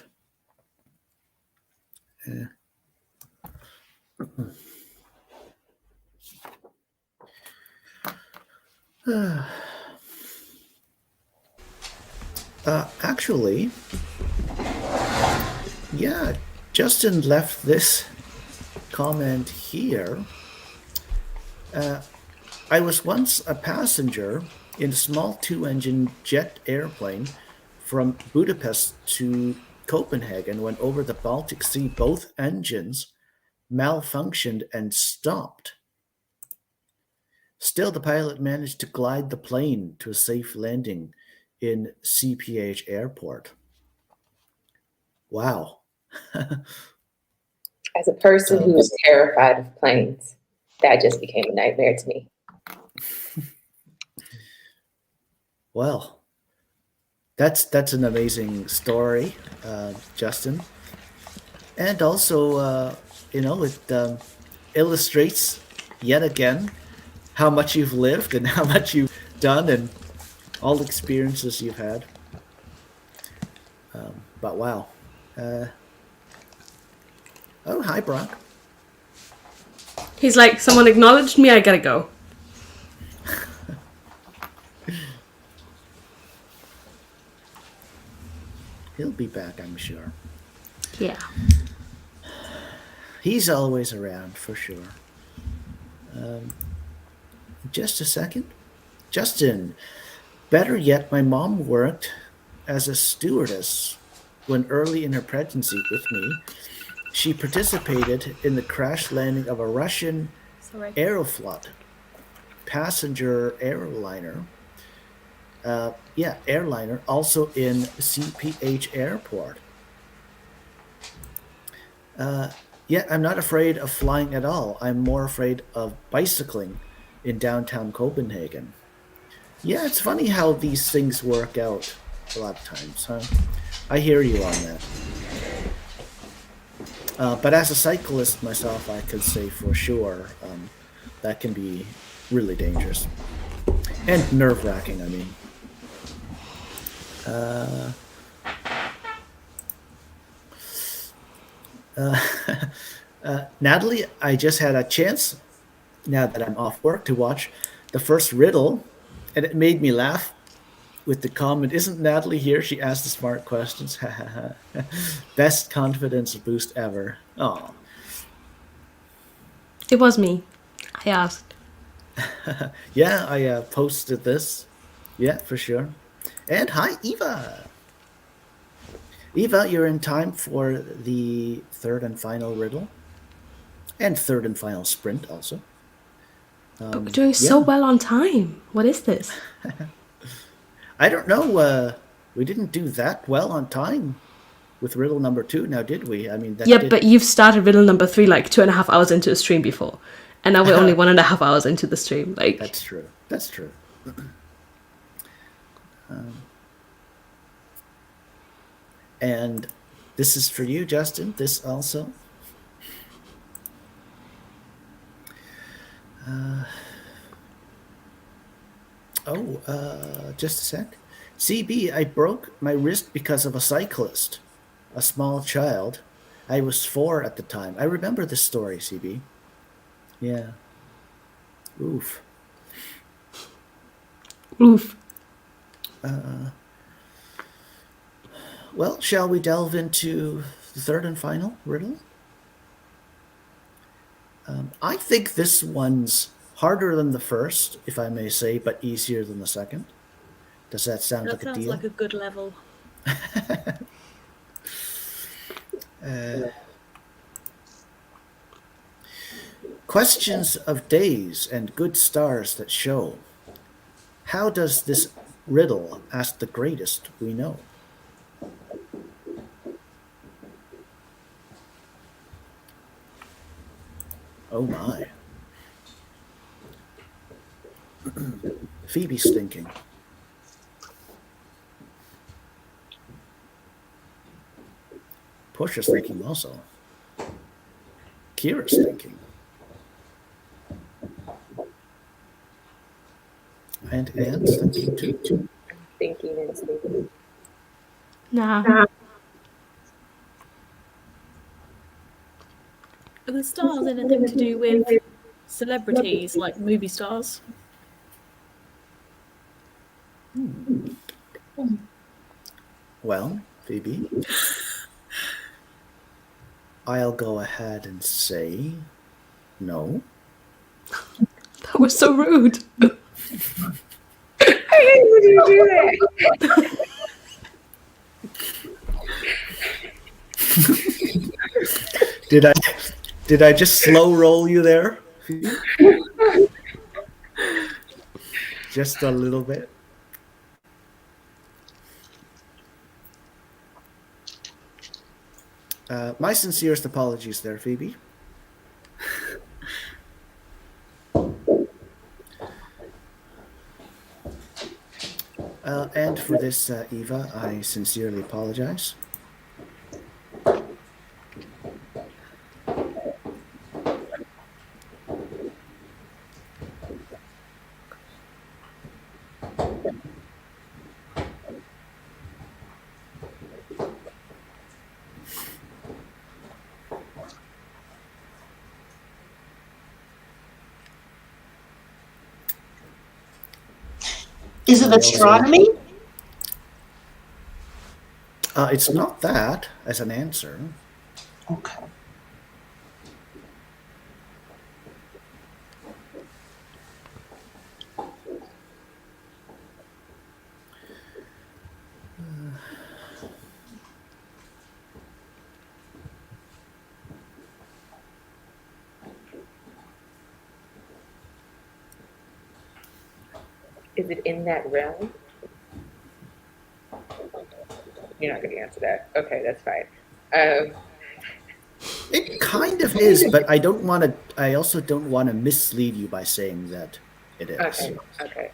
Actually, yeah, Justin left this comment here. I was once a passenger in a small 2-engine jet airplane from Budapest to Copenhagen. When over the Baltic Sea, both engines malfunctioned and stopped. Still, the pilot managed to glide the plane to a safe landing in CPH Airport. Wow. As a person who is terrified of planes, that just became a nightmare to me. Well, that's an amazing story, Justin. And also, it illustrates yet again how much you've lived and how much you've done and all the experiences you've had. But wow. Oh, hi, Brock. He's like, someone acknowledged me, I gotta go. He'll be back, I'm sure. Yeah. He's always around, for sure. Just a second. Justin, better yet, my mom worked as a stewardess when early in her pregnancy with me. She participated in the crash landing of a Russian Aeroflot passenger airliner. Airliner, also in CPH Airport. I'm not afraid of flying at all. I'm more afraid of bicycling in downtown Copenhagen. Yeah, it's funny how these things work out a lot of times, huh? I hear you on that. But as a cyclist myself, I could say for sure that can be really dangerous. And nerve-wracking, I mean. Natalie, I just had a chance, now that I'm off work, to watch the first riddle, and it made me laugh with the comment, "Isn't Natalie here? She asked the smart questions." Best confidence boost ever. Oh. It was me. I asked. Yeah, I posted this. Yeah, for sure. And hi, Eva. Eva, you're in time for the third and final riddle. And third and final sprint also. But we're doing so well on time. What is this? I don't know. We didn't do that well on time with riddle number 2, now did we? I mean, but you've started riddle number 3 like 2.5 hours into a stream before. And now we're only 1.5 hours into the stream. Like, That's true. That's true. And this is for you, Justin. This also. Just a sec. CB, I broke my wrist because of a cyclist, a small child. I was 4 at the time. I remember this story, CB. Yeah. Oof. oof. Well, shall we delve into the third and final riddle? I think this one's harder than the first, if I may say, but easier than the second. Does that sound like a deal? That sounds like a good level. Questions of days and good stars that show. How does this riddle ask the greatest we know? Oh my. Phoebe's thinking. Porscha's thinking also. Kira's thinking. And Anne's thinking too. thinking and sleeping. Nah. Are the stars anything to do with celebrities, like movie stars? Well, Phoebe, I'll go ahead and say no. That was so rude. How would you do that? Did I just slow roll you there? Just a little bit. My sincerest apologies there, Phoebe. And for this, Eva, I sincerely apologize. Is it astronomy? It's not that as an answer. Okay. Is it in that realm? You're not going to answer that. Okay, that's fine. It kind of is, but I don't want to. I also don't want to mislead you by saying that it is. Okay.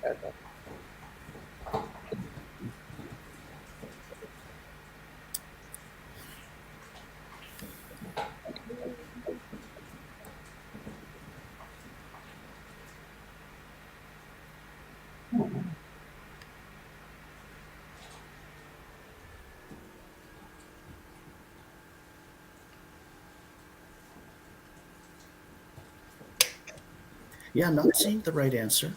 Yeah, not seeing the right answer.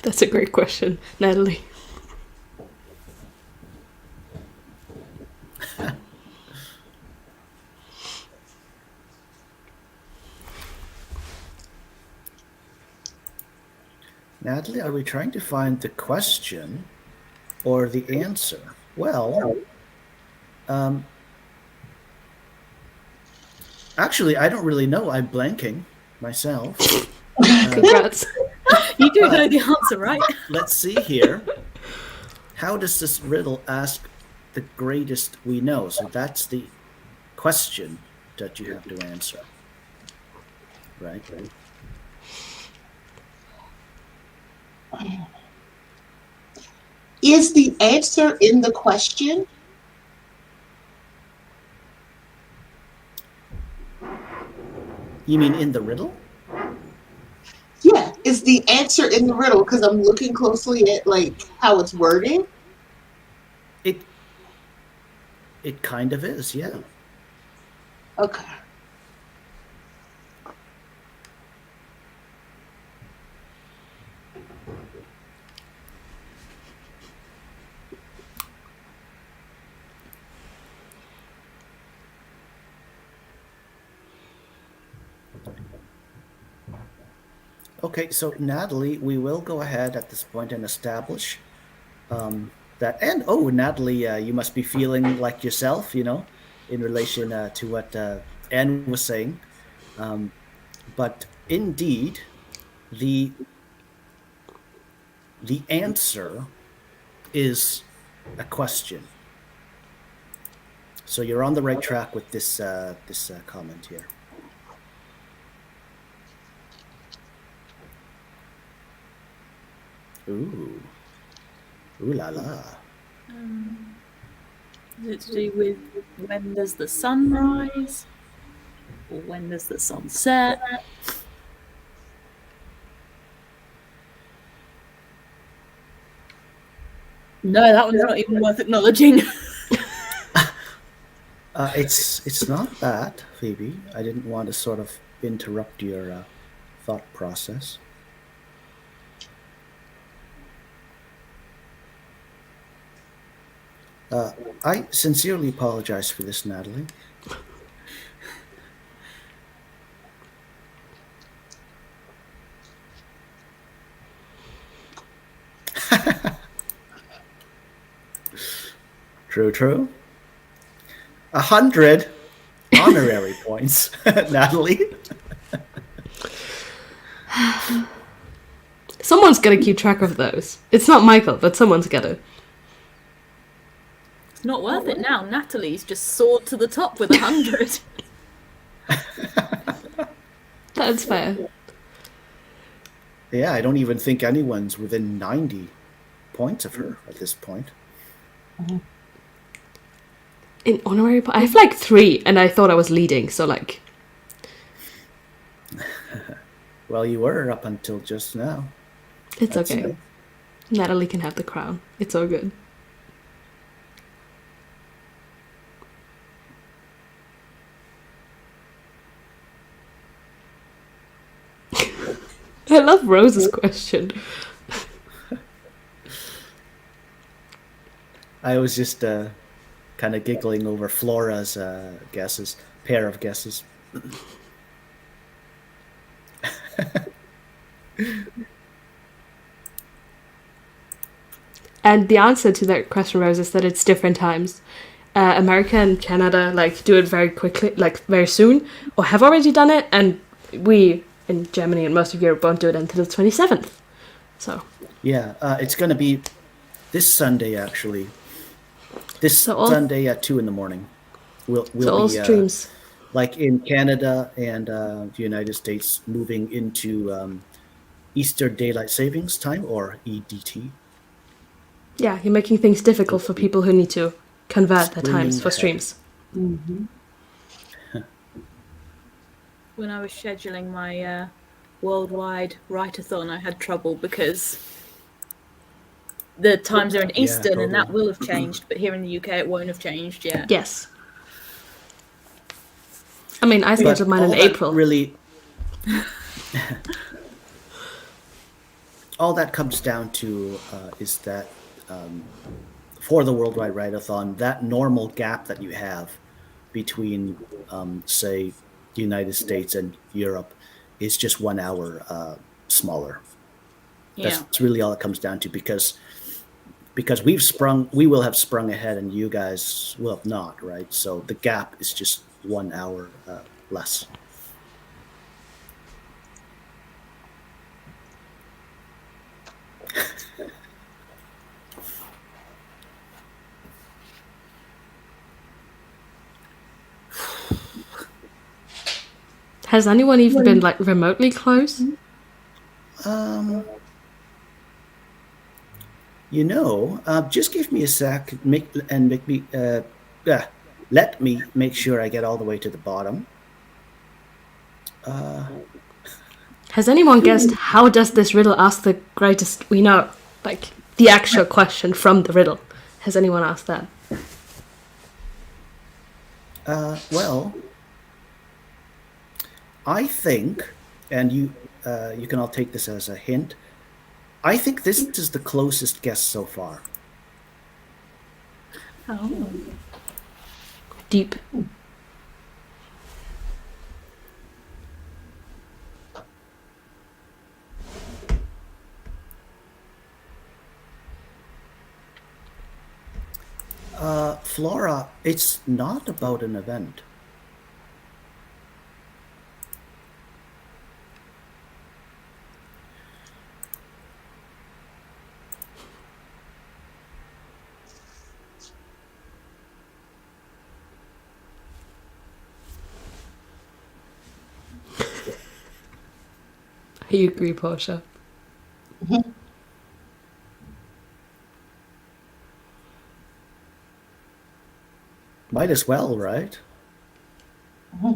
That's a great question, Natalie. Natalie, are we trying to find the question or the answer? Well, actually, I don't really know. I'm blanking myself. Congrats. You do know the answer, right? Let's see here. How does this riddle ask the greatest we know? So that's the question that you have to answer. Right? Is the answer in the question? You mean in the riddle? Yeah, is the answer in the riddle? Because I'm looking closely at like how it's worded. It kind of is, yeah. Okay. Okay, so Natalie, we will go ahead at this point and establish that. And Natalie, you must be feeling like yourself, in relation to what Anne was saying. But indeed, the answer is a question. So you're on the right track with this comment here. Ooh la la. Is it to do with when does the sun rise? Or when does the sun set? No, that one's not even worth acknowledging. It's not that, Phoebe. I didn't want to sort of interrupt your thought process. I sincerely apologize for this, Natalie. True. 100 honorary points, Natalie. Someone's got to keep track of those. It's not Michael, but someone's got to. It's not worth it now. Natalie's just soared to the top with 100. That's fair. Yeah, I don't even think anyone's within 90 points of her at this point. In honorary, I have like 3, and I thought I was leading, so like. Well, you were up until just now. It's okay. Natalie can have the crown. It's all good. I love Rose's question. I was just kind of giggling over Flora's pair of guesses. And the answer to that question, Rose, is that it's different times. America and Canada do it very quickly, very soon, or have already done it, and we in Germany and most of Europe won't do it until the 27th. So yeah, it's going to be this Sunday actually. Sunday at 2 a.m. We'll all be streams, like in Canada and the United States, moving into Eastern Daylight Savings Time, or EDT. Yeah, you're making things difficult for people who need to convert their times for streams. Mm-hmm. When I was scheduling my worldwide write-a-thon, I had trouble because the times are in Eastern, totally. and that will have changed, but here in the UK it won't have changed yet. Yes. I mean, I scheduled mine in April. Really, all that comes down to is that for the Worldwide Write-a-thon, that normal gap that you have between, say, the United States and Europe is just 1 hour smaller. Yeah. That's really all it comes down to, because we will have sprung ahead and you guys will have not, right? So the gap is just 1 hour less. Has anyone even been remotely close? Just give me a sec. Let me make sure I get all the way to the bottom. Has anyone guessed how does this riddle ask the greatest? We know, the actual question from the riddle. Has anyone asked that? Well, I think, and you can all take this as a hint, I think this is the closest guess so far. Oh. Deep. It's not about an event. I agree, Porscha. Might as well, right?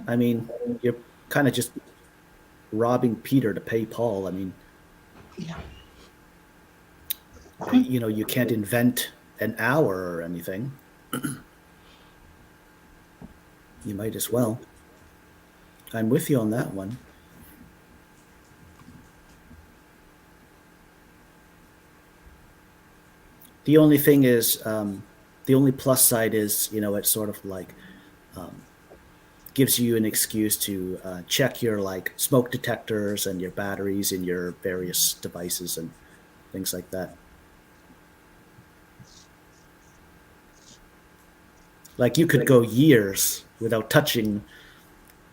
I mean, you're kind of just robbing Peter to pay Paul. I mean, Yeah. you can't invent an hour or anything. You might as well. I'm with you on that one. The only thing is, the only plus side is, it's sort of like gives you an excuse to check your like smoke detectors and your batteries in your various devices and things like that. Like you could go years without touching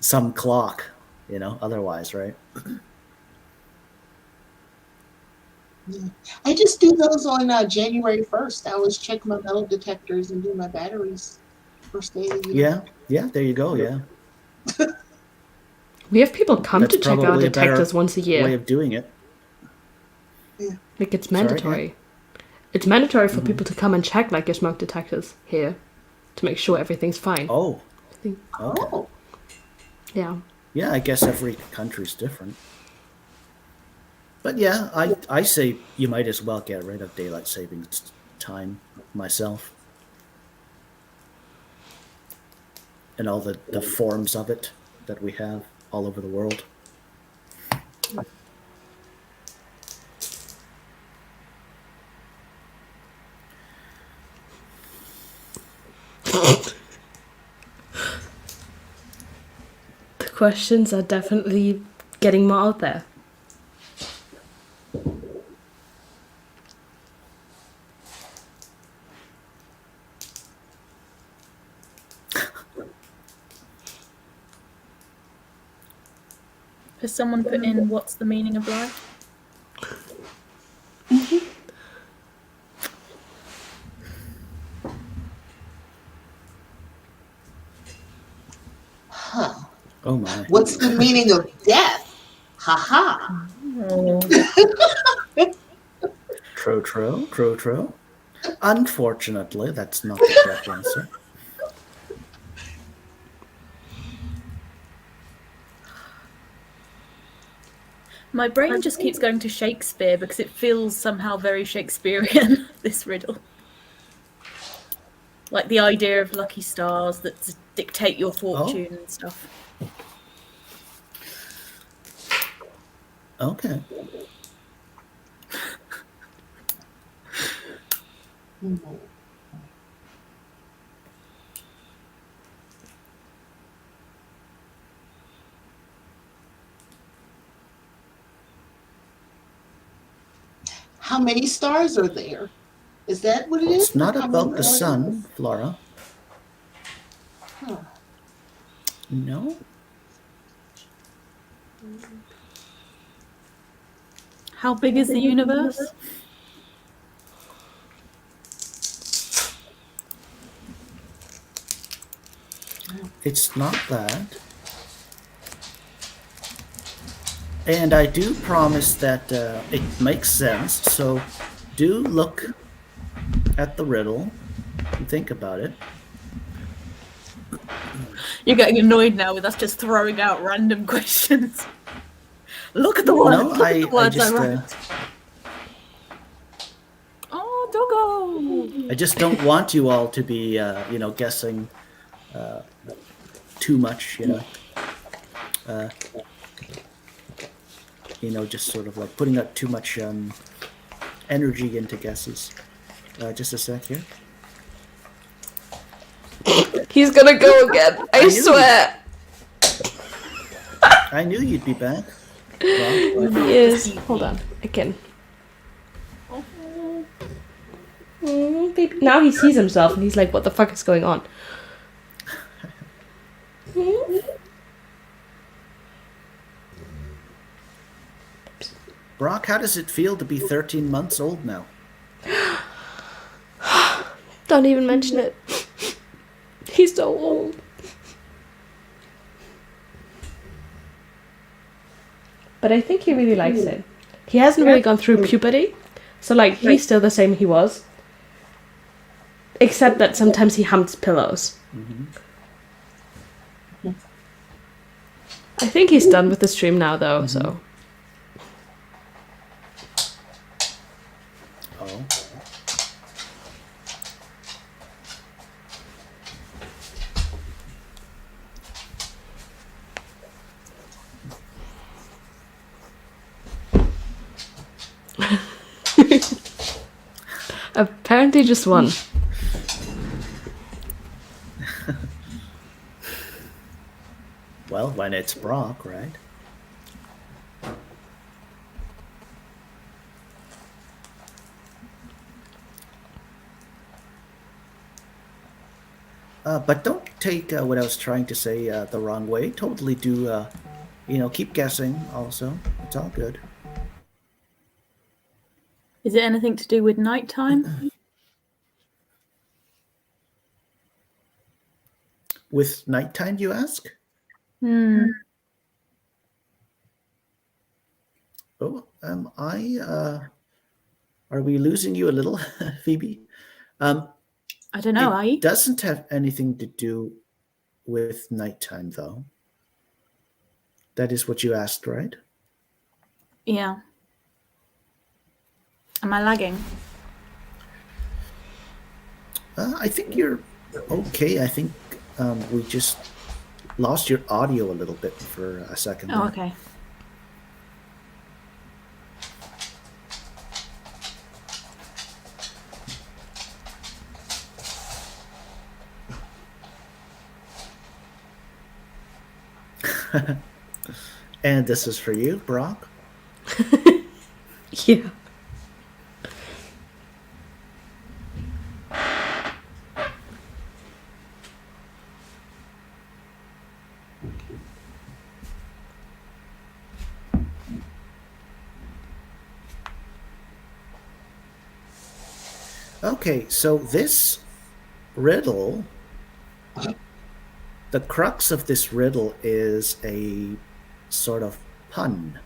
some clock, otherwise, right? Yeah. I just do those on January 1st. I always check my metal detectors and do my batteries first day. Yeah, there you go. Yeah, We have people come That's to check our probably a better detectors once a year. way of doing it. Like it's Sorry, mandatory. It's mandatory for people to come and check like your smoke detectors here to make sure everything's fine. Oh, I think, okay. Oh, yeah. Yeah, I guess every country's different. But yeah, I say you might as well get rid of daylight savings time myself. And all the forms of it that we have all over the world. The questions are definitely getting more out there. Has someone put in what's the meaning of life? huh. Oh my. What's the meaning of death? Ha True. Unfortunately, that's not the correct answer. My brain just keeps going to Shakespeare because it feels somehow very Shakespearean, this riddle. Like the idea of lucky stars that dictate your fortune and stuff. Okay. How many stars are there? Is that what it is? It's not How about many the stars? sun, Flora. Huh. No. How big is the universe? It's not that. And I do promise that it makes sense. So do look at the riddle and think about it. You're getting annoyed now with us just throwing out random questions. Look at the words. No, Look at the words I just, wrote. Oh, doggo! I just don't want you all to be, guessing too much, just sort of like putting up too much energy into guesses. Just a sec here. He's gonna go again. I knew swear. I knew you'd be back. Well, He is. Hold on. Again. Baby. Now he sees himself and he's like, what the fuck is going on? Brock, how does it feel to be 13 months old now? Don't even mention it. He's so old. But I think he really likes it. He hasn't really gone through puberty, so like he's still the same he was. Except that sometimes he humps pillows. I think he's done with the stream now though, so. Oh. Apparently just one. Well, when it's Brock, right? But don't take what I was trying to say the wrong way. Totally do, keep guessing also. It's all good. Is it anything to do with nighttime? With nighttime, you ask? Oh, are we losing you a little, Phoebe? I don't know, are you? It doesn't have anything to do with nighttime, though. That is what you asked, right? Yeah. Am I lagging? I think you're okay. I think we just lost your audio a little bit for a second. Oh, there. okay. And this is for you, Brock. Yeah. Okay, so this riddle, the crux of this riddle is a sort of pun.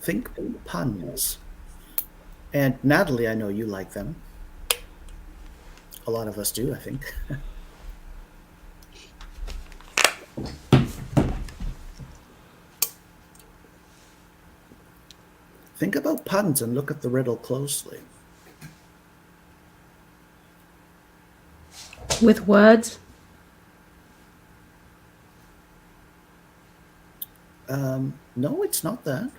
Think puns. And Natalie, I know you like them. A lot of us do, I think. Think about puns and look at the riddle closely. With words? No, it's not that.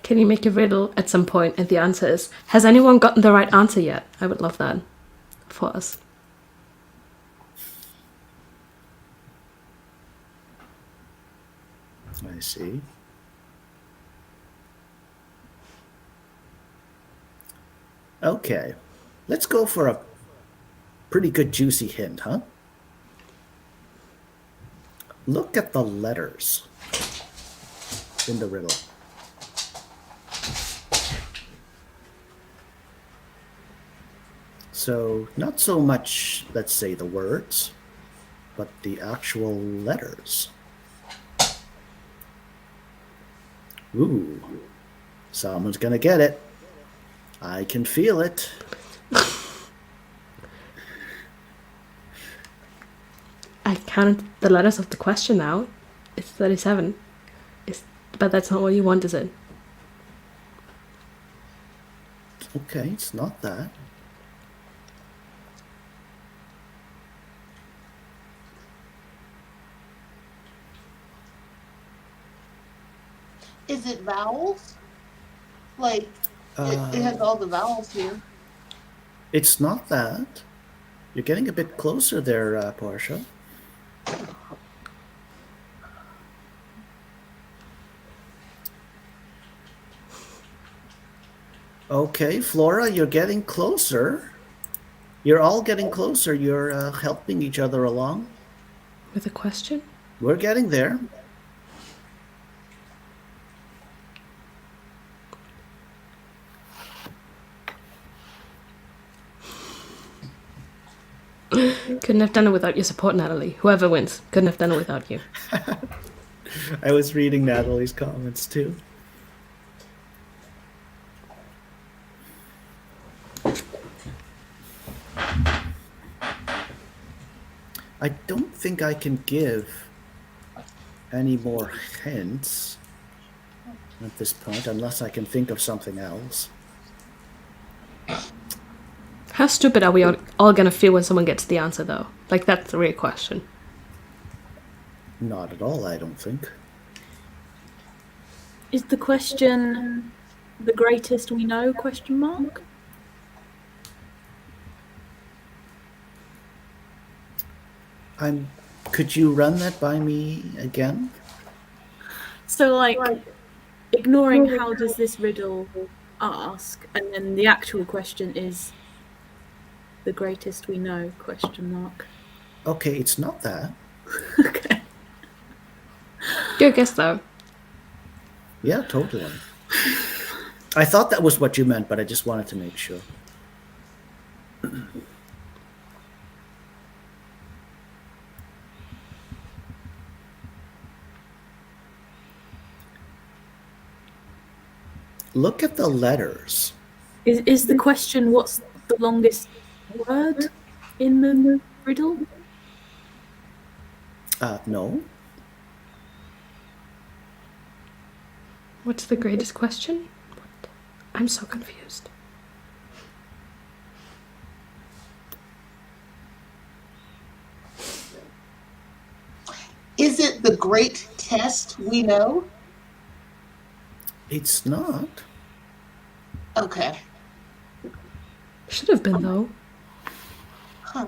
Can you make a riddle at some point? And the answer is, has anyone gotten the right answer yet? I would love that for us. I see. Okay, let's go for a pretty good juicy hint, huh? Look at the letters in the riddle. So not so much, let's say, the words, but the actual letters. Ooh, someone's gonna get it. I can feel it. I counted the letters of the question now. It's 37. But that's not what you want, is it? Okay, it's not that. Is it vowels? Like, it has all the vowels here. It's not that. You're getting a bit closer there, Porscha. Okay, Flora, you're getting closer. You're all getting closer. You're helping each other along. With a question? We're getting there. Couldn't have done it without your support, Natalie. Whoever wins, couldn't have done it without you. I was reading Natalie's comments too. I don't think I can give any more hints at this point, unless I can think of something else. How stupid are we all gonna feel when someone gets the answer, though? Like, that's the real question. Not at all, I don't think. Is the question the greatest we know? Question mark. Could you run that by me again? So, like, ignoring how does this riddle ask, and then the actual question is the greatest we know? Question mark. Okay, it's not that. Okay. Good guess, though. Yeah, totally. I thought that was what you meant, but I just wanted to make sure. Look at the letters. Is the question what's the longest word in the riddle? No. What's the greatest question? What? I'm so confused. Is it the great test we know? It's not. Okay. Should have been, though. Huh.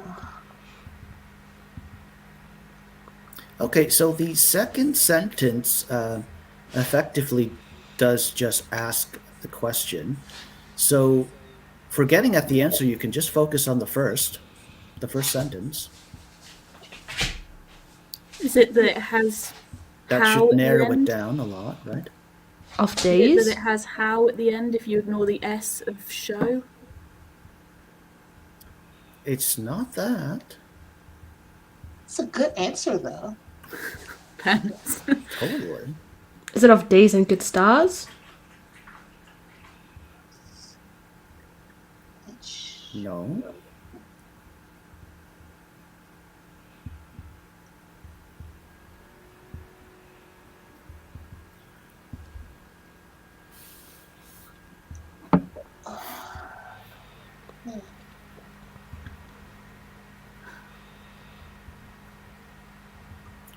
Okay, so the second sentence effectively does just ask the question. So for getting at the answer, you can just focus on the first sentence. Is it that it has That how should at the narrow it end? down a lot, right? Of Is it days? that it has how at the end if you ignore the S of show? It's not that. It's a good answer, though. Pants. Totally. Is it of days and good stars? No.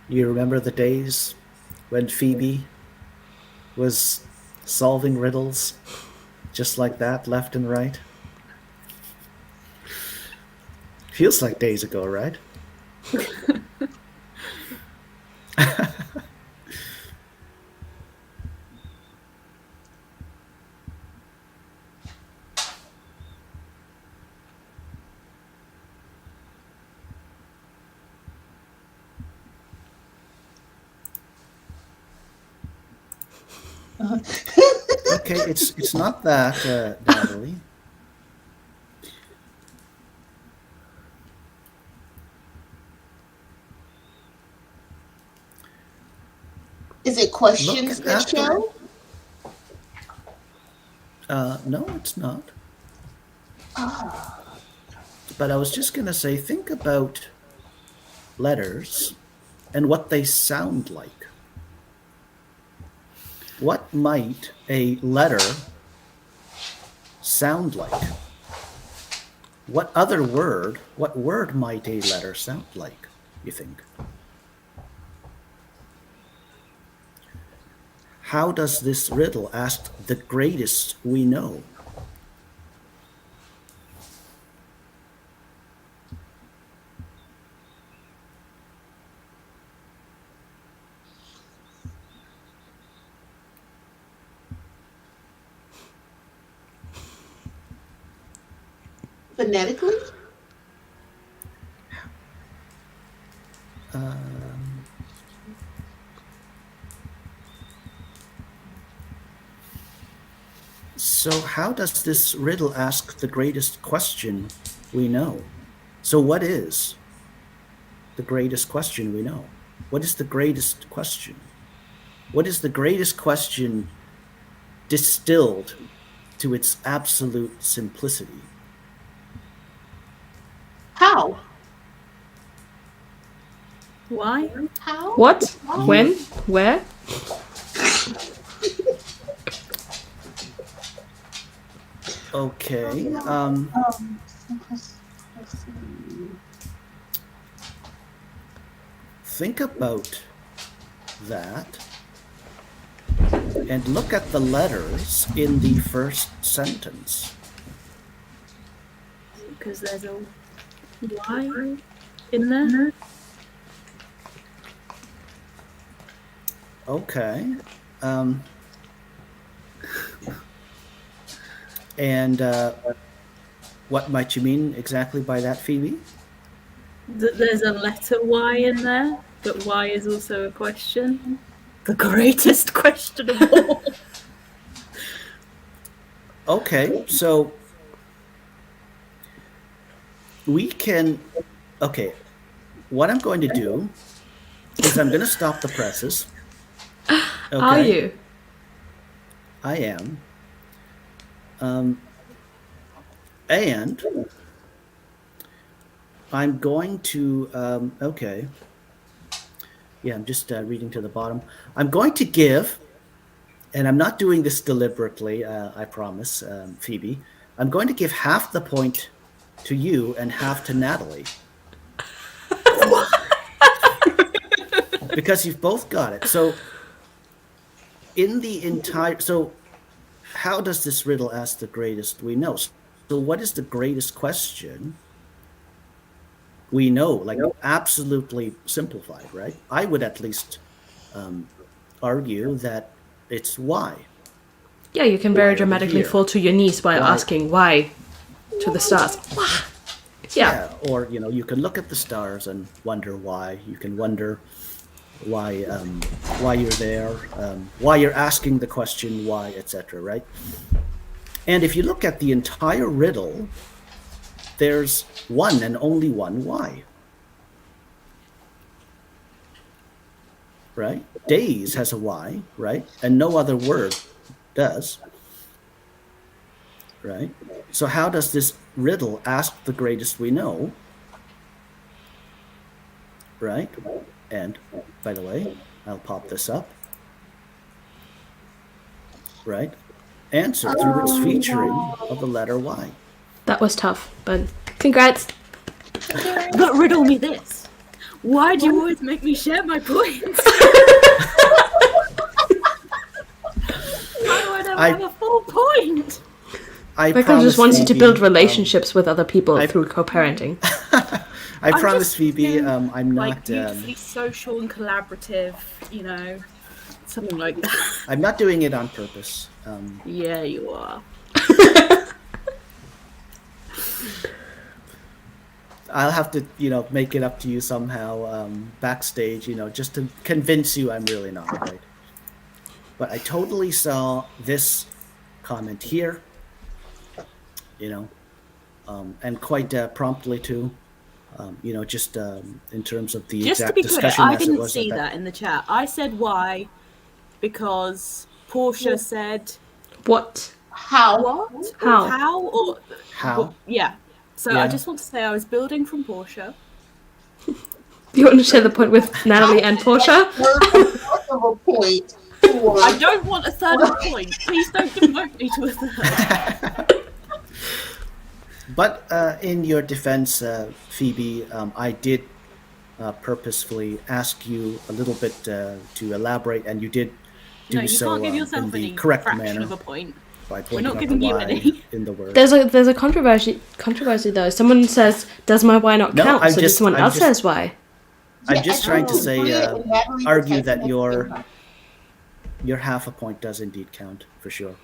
You remember the days when Phoebe was solving riddles just like that, left and right? Feels like days ago, right? Okay, it's not that, Natalie. Is it questions Look that at the- show? No, it's not. But I was just going to say, think about letters and what they sound like. What might a letter sound like? What word might a letter sound like, you think? How does this riddle ask the greatest we know? Phonetically? So how does this riddle ask the greatest question we know? So what is the greatest question we know? What is the greatest question? What is the greatest question distilled to its absolute simplicity? How? Why? How? What? When? Where? Okay. Think about that and look at the letters in the first sentence. Because there's a Y in there. Okay. And what might you mean exactly by that, Phoebe? There's a letter Y in there, but Y is also a question. The greatest question of all. Okay, so we can, okay, what I'm going to do is I'm going to stop the presses. Okay. Are you? I am. And I'm going to, okay. Yeah, I'm just reading to the bottom. I'm going to give, and I'm not doing this deliberately, I promise, Phoebe. I'm going to give half the point to you and half to Natalie. Because you've both got it. So in the entire, so how does this riddle ask the greatest we know? So what is the greatest question we know? Like absolutely simplified, right? I would at least argue that it's why. Yeah, you can very dramatically here? fall to your knees by Why? asking why to the stars. Yeah. Or you can look at the stars and wonder why. You can wonder why you're there, why you're asking the question why, etc. Right? And if you look at the entire riddle, there's one and only one why. Right? Days has a Y, right? And no other word does. Right? So how does this riddle ask the greatest we know? Right? And by the way, I'll pop this up. Right? Answer through its featuring of the letter Y. That was tough, but congrats. But riddle me this. Why do you always make me share my points? Why do I never have a full point? Michaela just wants you to build relationships with other people through co-parenting. I promise, Phoebe, I'm not... Like, beautifully social and collaborative, something like that. I'm not doing it on purpose. Yeah, you are. I'll have to, make it up to you somehow backstage, just to convince you I'm really not, right? But I totally saw this comment here, and quite promptly too, just in terms of the Just to exact be clear, discussion I as it didn't was. see that in the chat. I said why because Porscha said What? How? what? How? Or how? Or How? well, yeah. So Yeah. I just want to say I was building from Porscha. Do you want to share the point with Natalie and Porscha? Of a point for I don't want a third point. Please don't demote me to a third. But in your defense, Phoebe, I did purposefully ask you a little bit to elaborate, and you did No, do you can't so give in yourself the any correct fraction of manner a point. by We're pointing not out the giving you Y any. in the word. There's a controversy though. Someone says, "Does my why not No, count?" So did someone else says why? I'm Yeah, just I trying to think Oh. say, Jabria and Natalie were argue typing that at the same time. your half a point does indeed count for sure.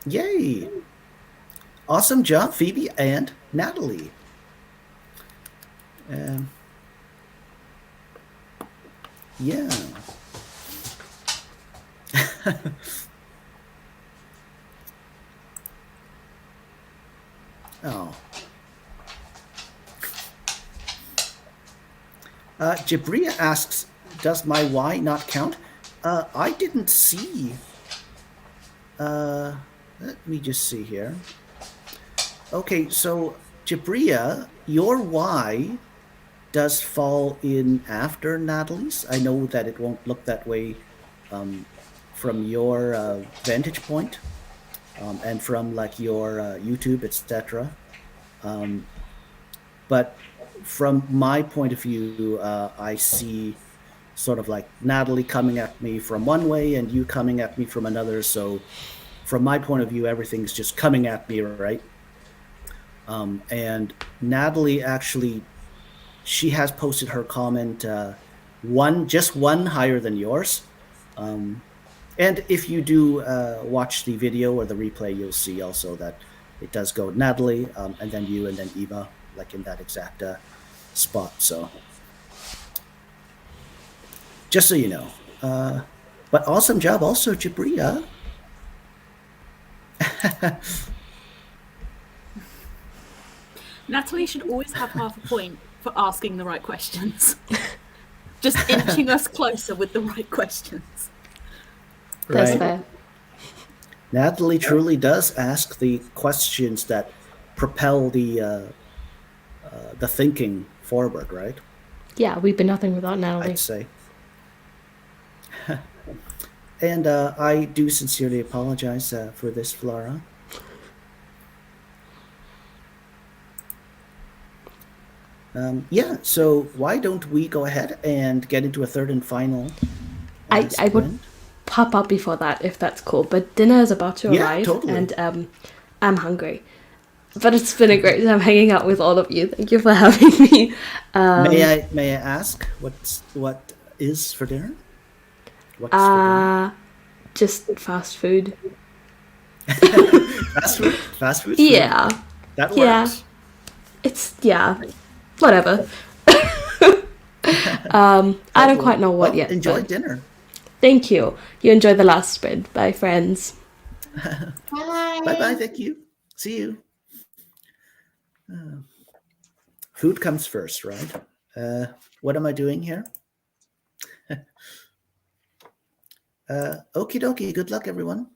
Yay! Awesome job, Phoebe and Natalie. Yeah. Oh. Jabria asks, does my Y not count? I didn't see. Let me just see here. Okay, so Jabria, your Y does fall in after Natalie's. I know that it won't look that way from your vantage point and from like your YouTube, etc. But from my point of view, I see sort of like Natalie coming at me from one way and you coming at me from another. So from my point of view, everything's just coming at me, right? And Natalie actually, she has posted her comment just one higher than yours. And if you do watch the video or the replay, you'll see also that it does go Natalie, and then you, and then Eva, like in that exact spot. So just so you know. But awesome job also, Jabria. Natalie should always have half a point for asking the right questions. Just inching us closer with the right questions. That's Right. fair. Natalie truly does ask the questions that propel the thinking forward, right? Yeah, we'd be nothing without Natalie. I'd say. And I do sincerely apologize for this, Flora. Yeah, so why don't we go ahead and get into a third and final I would pop up before that if that's cool. But dinner is about to Yeah, arrive, totally. and I'm hungry. But it's been a great time hanging out with all of you. Thank you for having me. May I ask what is for dinner? What's for dinner? Just fast food. Fast food. Yeah, That works. yeah. It's whatever. I don't quite know what Well, yet. Enjoy but dinner. Thank you. You enjoy the last sprint. Bye, friends. Bye. Bye bye. Thank you. See you. Food comes first, right? What am I doing here? Okie dokie. Good luck, everyone.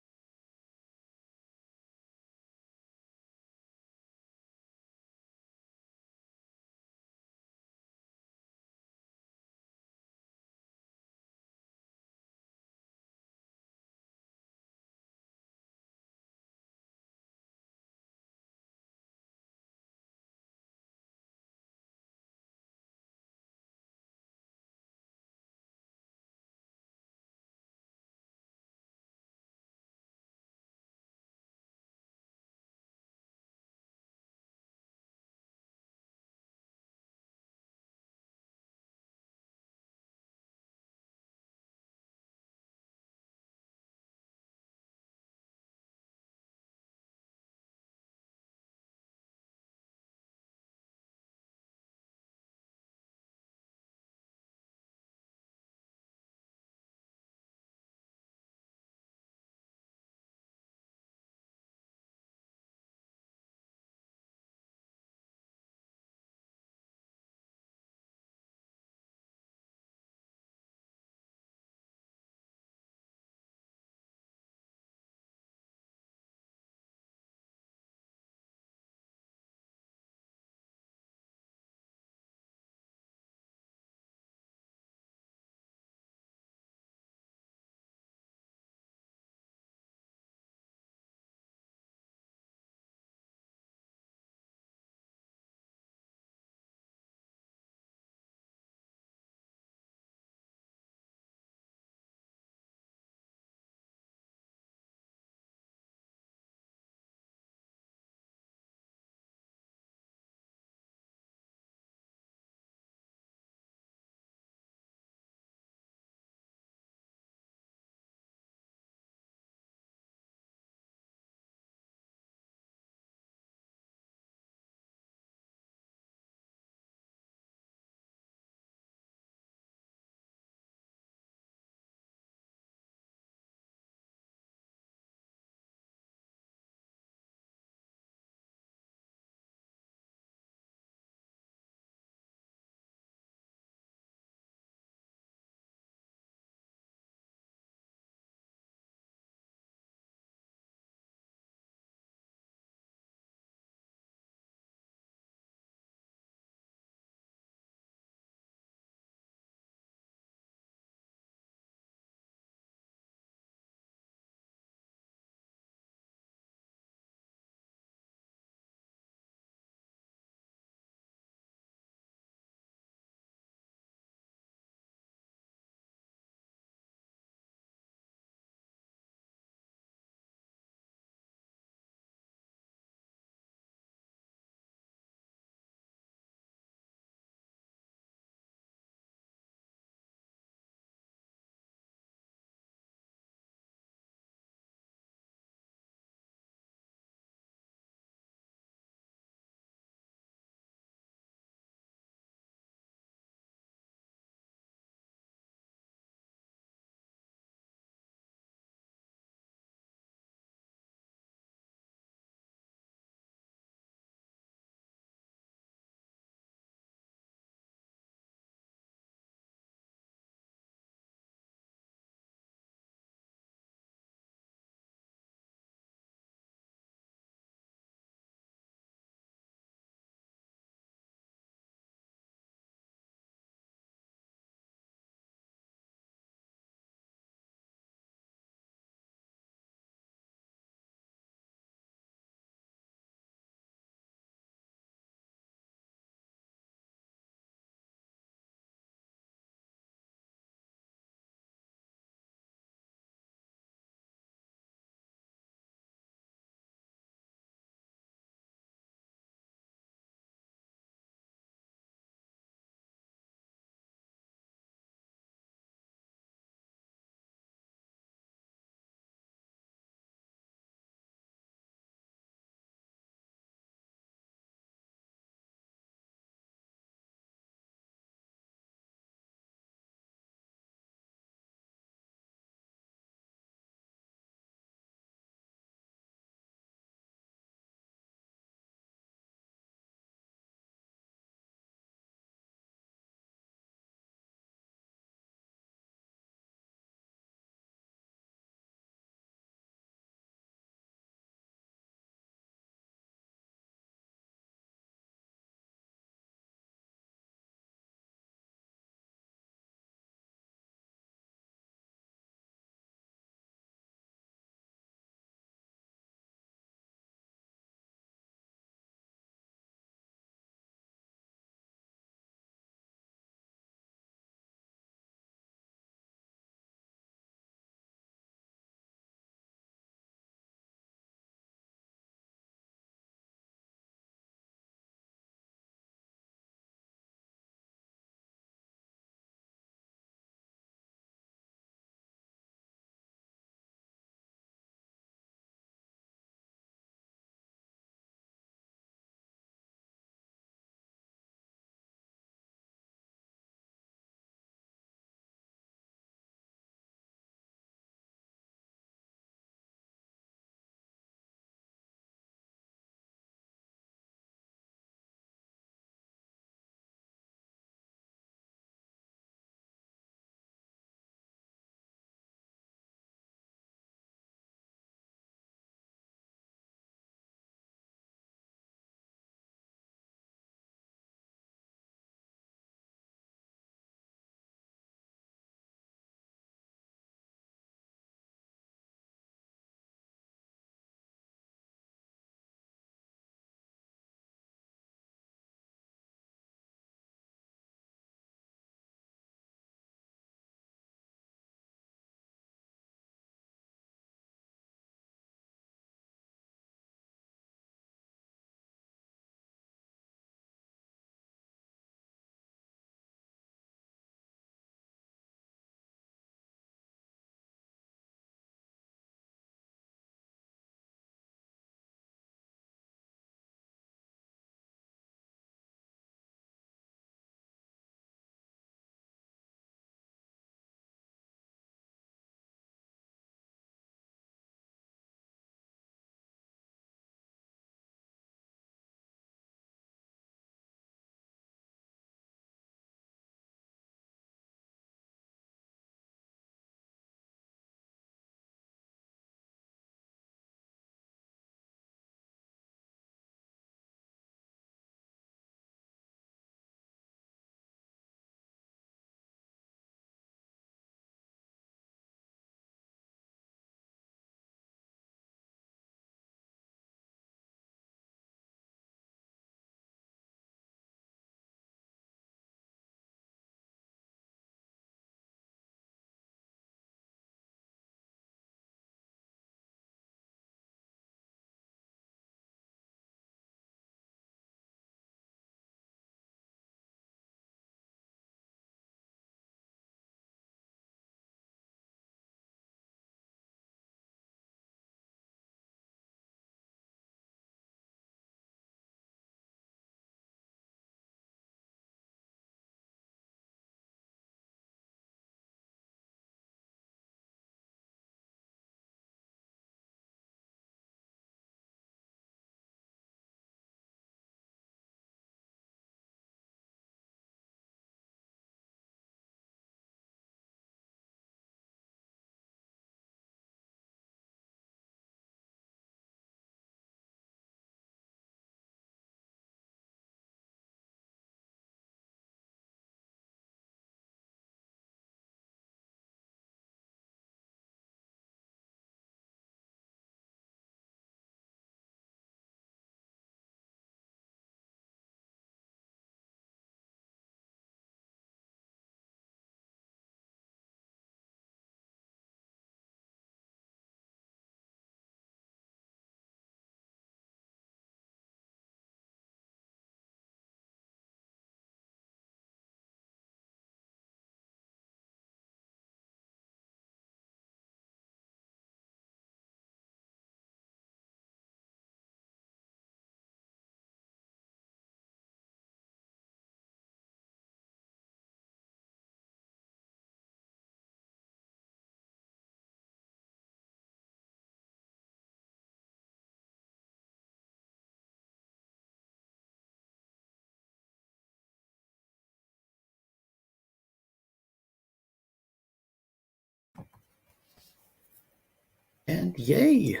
And yay,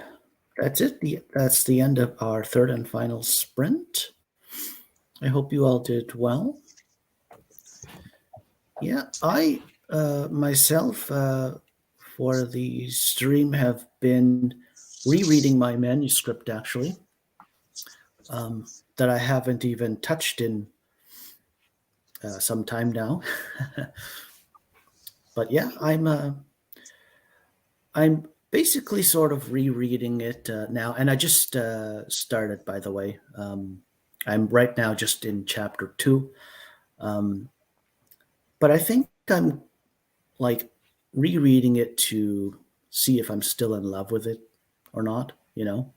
that's it. That's the end of our third and final sprint. I hope you all did well. Yeah, I myself for the stream have been rereading my manuscript actually, that I haven't even touched in some time now. But yeah, I'm basically sort of rereading it now, and I just started, by the way. I'm right now just in chapter 2, but I think I'm like rereading it to see if I'm still in love with it or not, you know.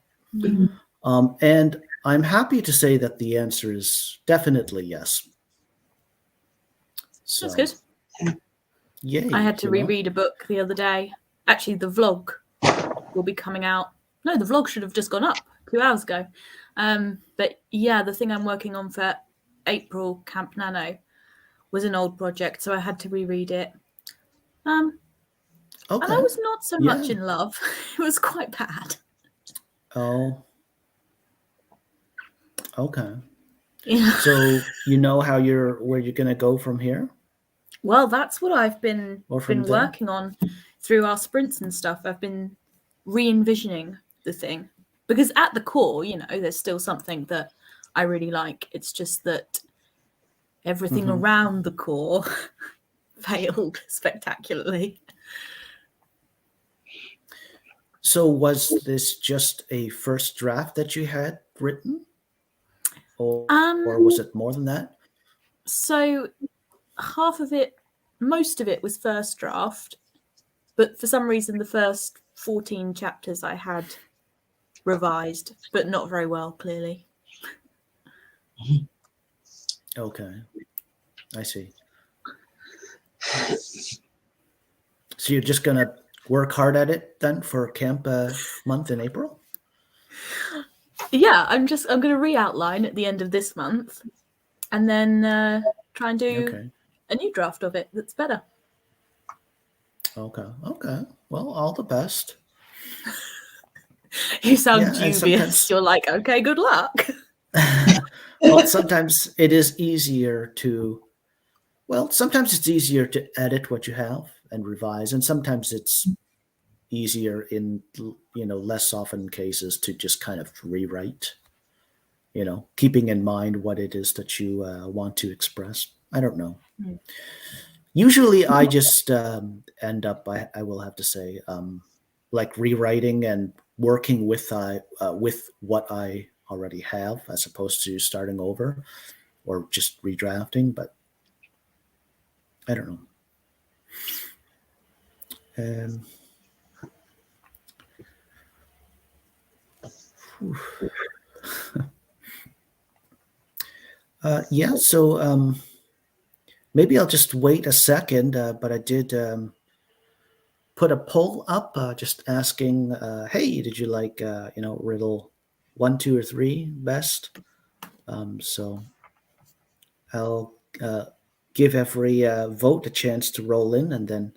And I'm happy to say that the answer is definitely yes. So, That's good. Yay! I had to reread a book the other day. Actually, the vlog will be coming out. No, the vlog should have just gone up 2 hours ago. But yeah, the thing I'm working on for April Camp Nano was an old project, so I had to reread it. And I was not so much in love. It was quite bad. Oh. Okay. Yeah. So you know where you're gonna go from here? Well, that's what I've been there? working on through our sprints and stuff. I've been re-envisioning the thing, because at the core, you know, there's still something that I really like. It's just that everything around the core failed spectacularly. So was this just a first draft that you had written? Or was it more than that? So most of it was first draft, but for some reason the first 14 chapters I had revised, but not very well, clearly. Okay, I see. So you're just gonna work hard at it then for camp month in April? Yeah, I'm gonna re-outline at the end of this month, and then try and do a new draft of it that's better. Okay. Well, all the best. You sound dubious. You're like, okay, good luck. Well, sometimes it is easier to. Well, sometimes it's easier to edit what you have and revise, and sometimes it's easier in less often cases to just kind of rewrite. Keeping in mind what it is that you want to express. I don't know. Usually, I just end up. I will have to say, like rewriting and working with what I already have, as opposed to starting over or just redrafting. But I don't know. Yeah, so maybe I'll just wait a second, but I did put a poll up just asking, hey, did you like, riddle 1, 2, or 3 best? So I'll give every vote a chance to roll in and then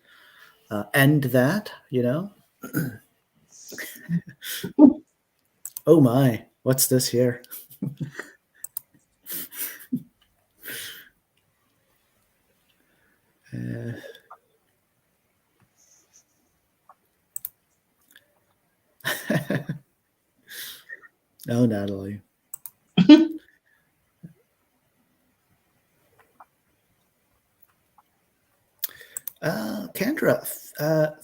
end that, Oh my, what's this here? Oh, Natalie. Kendra,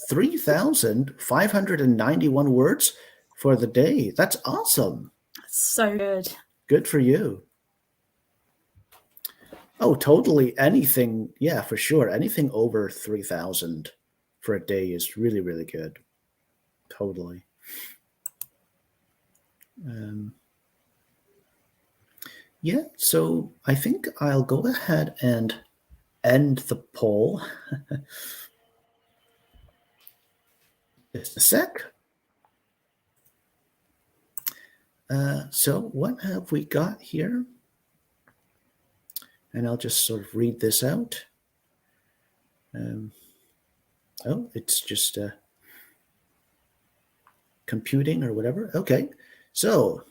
3,591 words for the day. That's awesome. So good. Good for you. Oh, totally. Anything. Yeah, for sure. Anything over 3,000 for a day is really, really good. Totally. Yeah, so I think I'll go ahead and end the poll. Just a sec. So what have we got here? And I'll just sort of read this out. Oh, it's just computing or whatever. Okay, so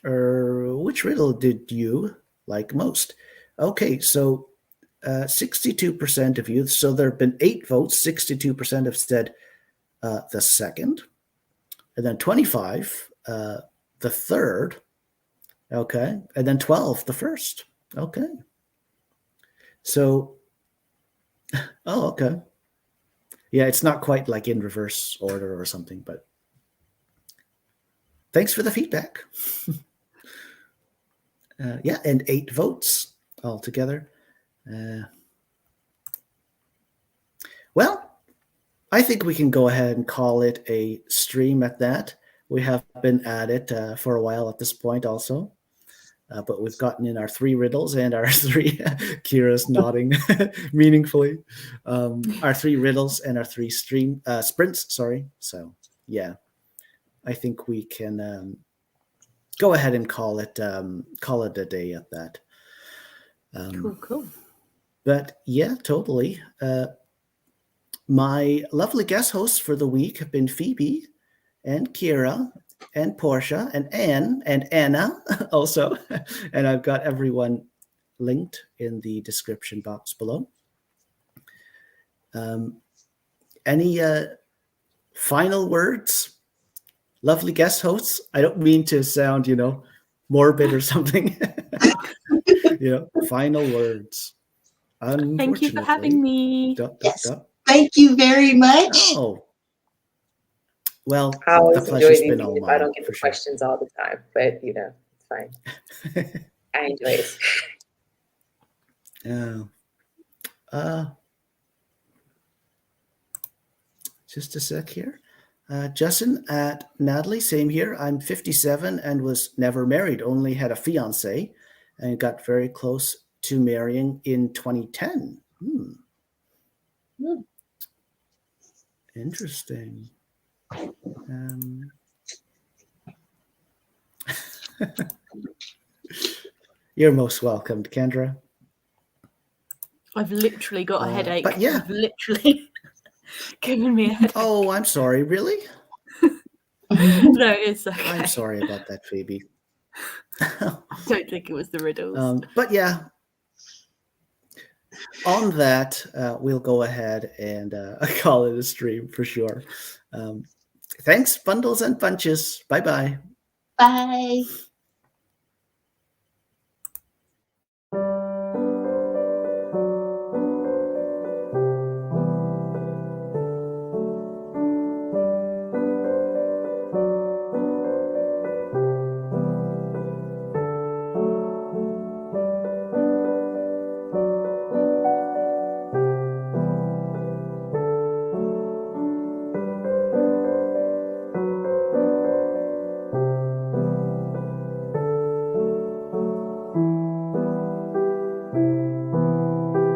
which riddle did you like most? Okay, so 62% of you. So there have been 8 votes. 62% have said the second, and then 25 the third. Okay, and then 12 the first. Okay, so okay. Yeah, it's not quite like in reverse order or something, but thanks for the feedback. Yeah, and 8 votes altogether. Well, I think we can go ahead and call it a stream at that. We have been at it for a while at this point also. But we've gotten in our 3 riddles and our 3, Kira's nodding meaningfully, our 3 riddles and our 3 sprints, sorry. So, yeah, I think we can go ahead and call it a day at that. Cool. But yeah, totally. My lovely guest hosts for the week have been Phoebe and Kira and Porscha and Anne and Anna also. And I've got everyone linked in the description box below. Any final words? Lovely guest hosts. I don't mean to sound, morbid or something. Final words. Thank you for having me. Yes. Thank you very much. Oh. Well, I always the pleasure's enjoy these been all if mine, I don't get the sure. questions all the time, but it's fine. I enjoy it. Yeah. Just a sec here. Justin at Natalie, same here. I'm 57 and was never married, only had a fiance and got very close to marrying in 2010. Interesting. You're most welcome, Kendra. I've literally got a headache. But yeah. You've literally given me a headache. Oh, I'm sorry. Really? No, it's okay. I'm sorry about that, Phoebe. I don't think it was the riddles. But yeah, on that, we'll go ahead and call it a stream for sure. Thanks, bundles and bunches. Bye-bye. Bye.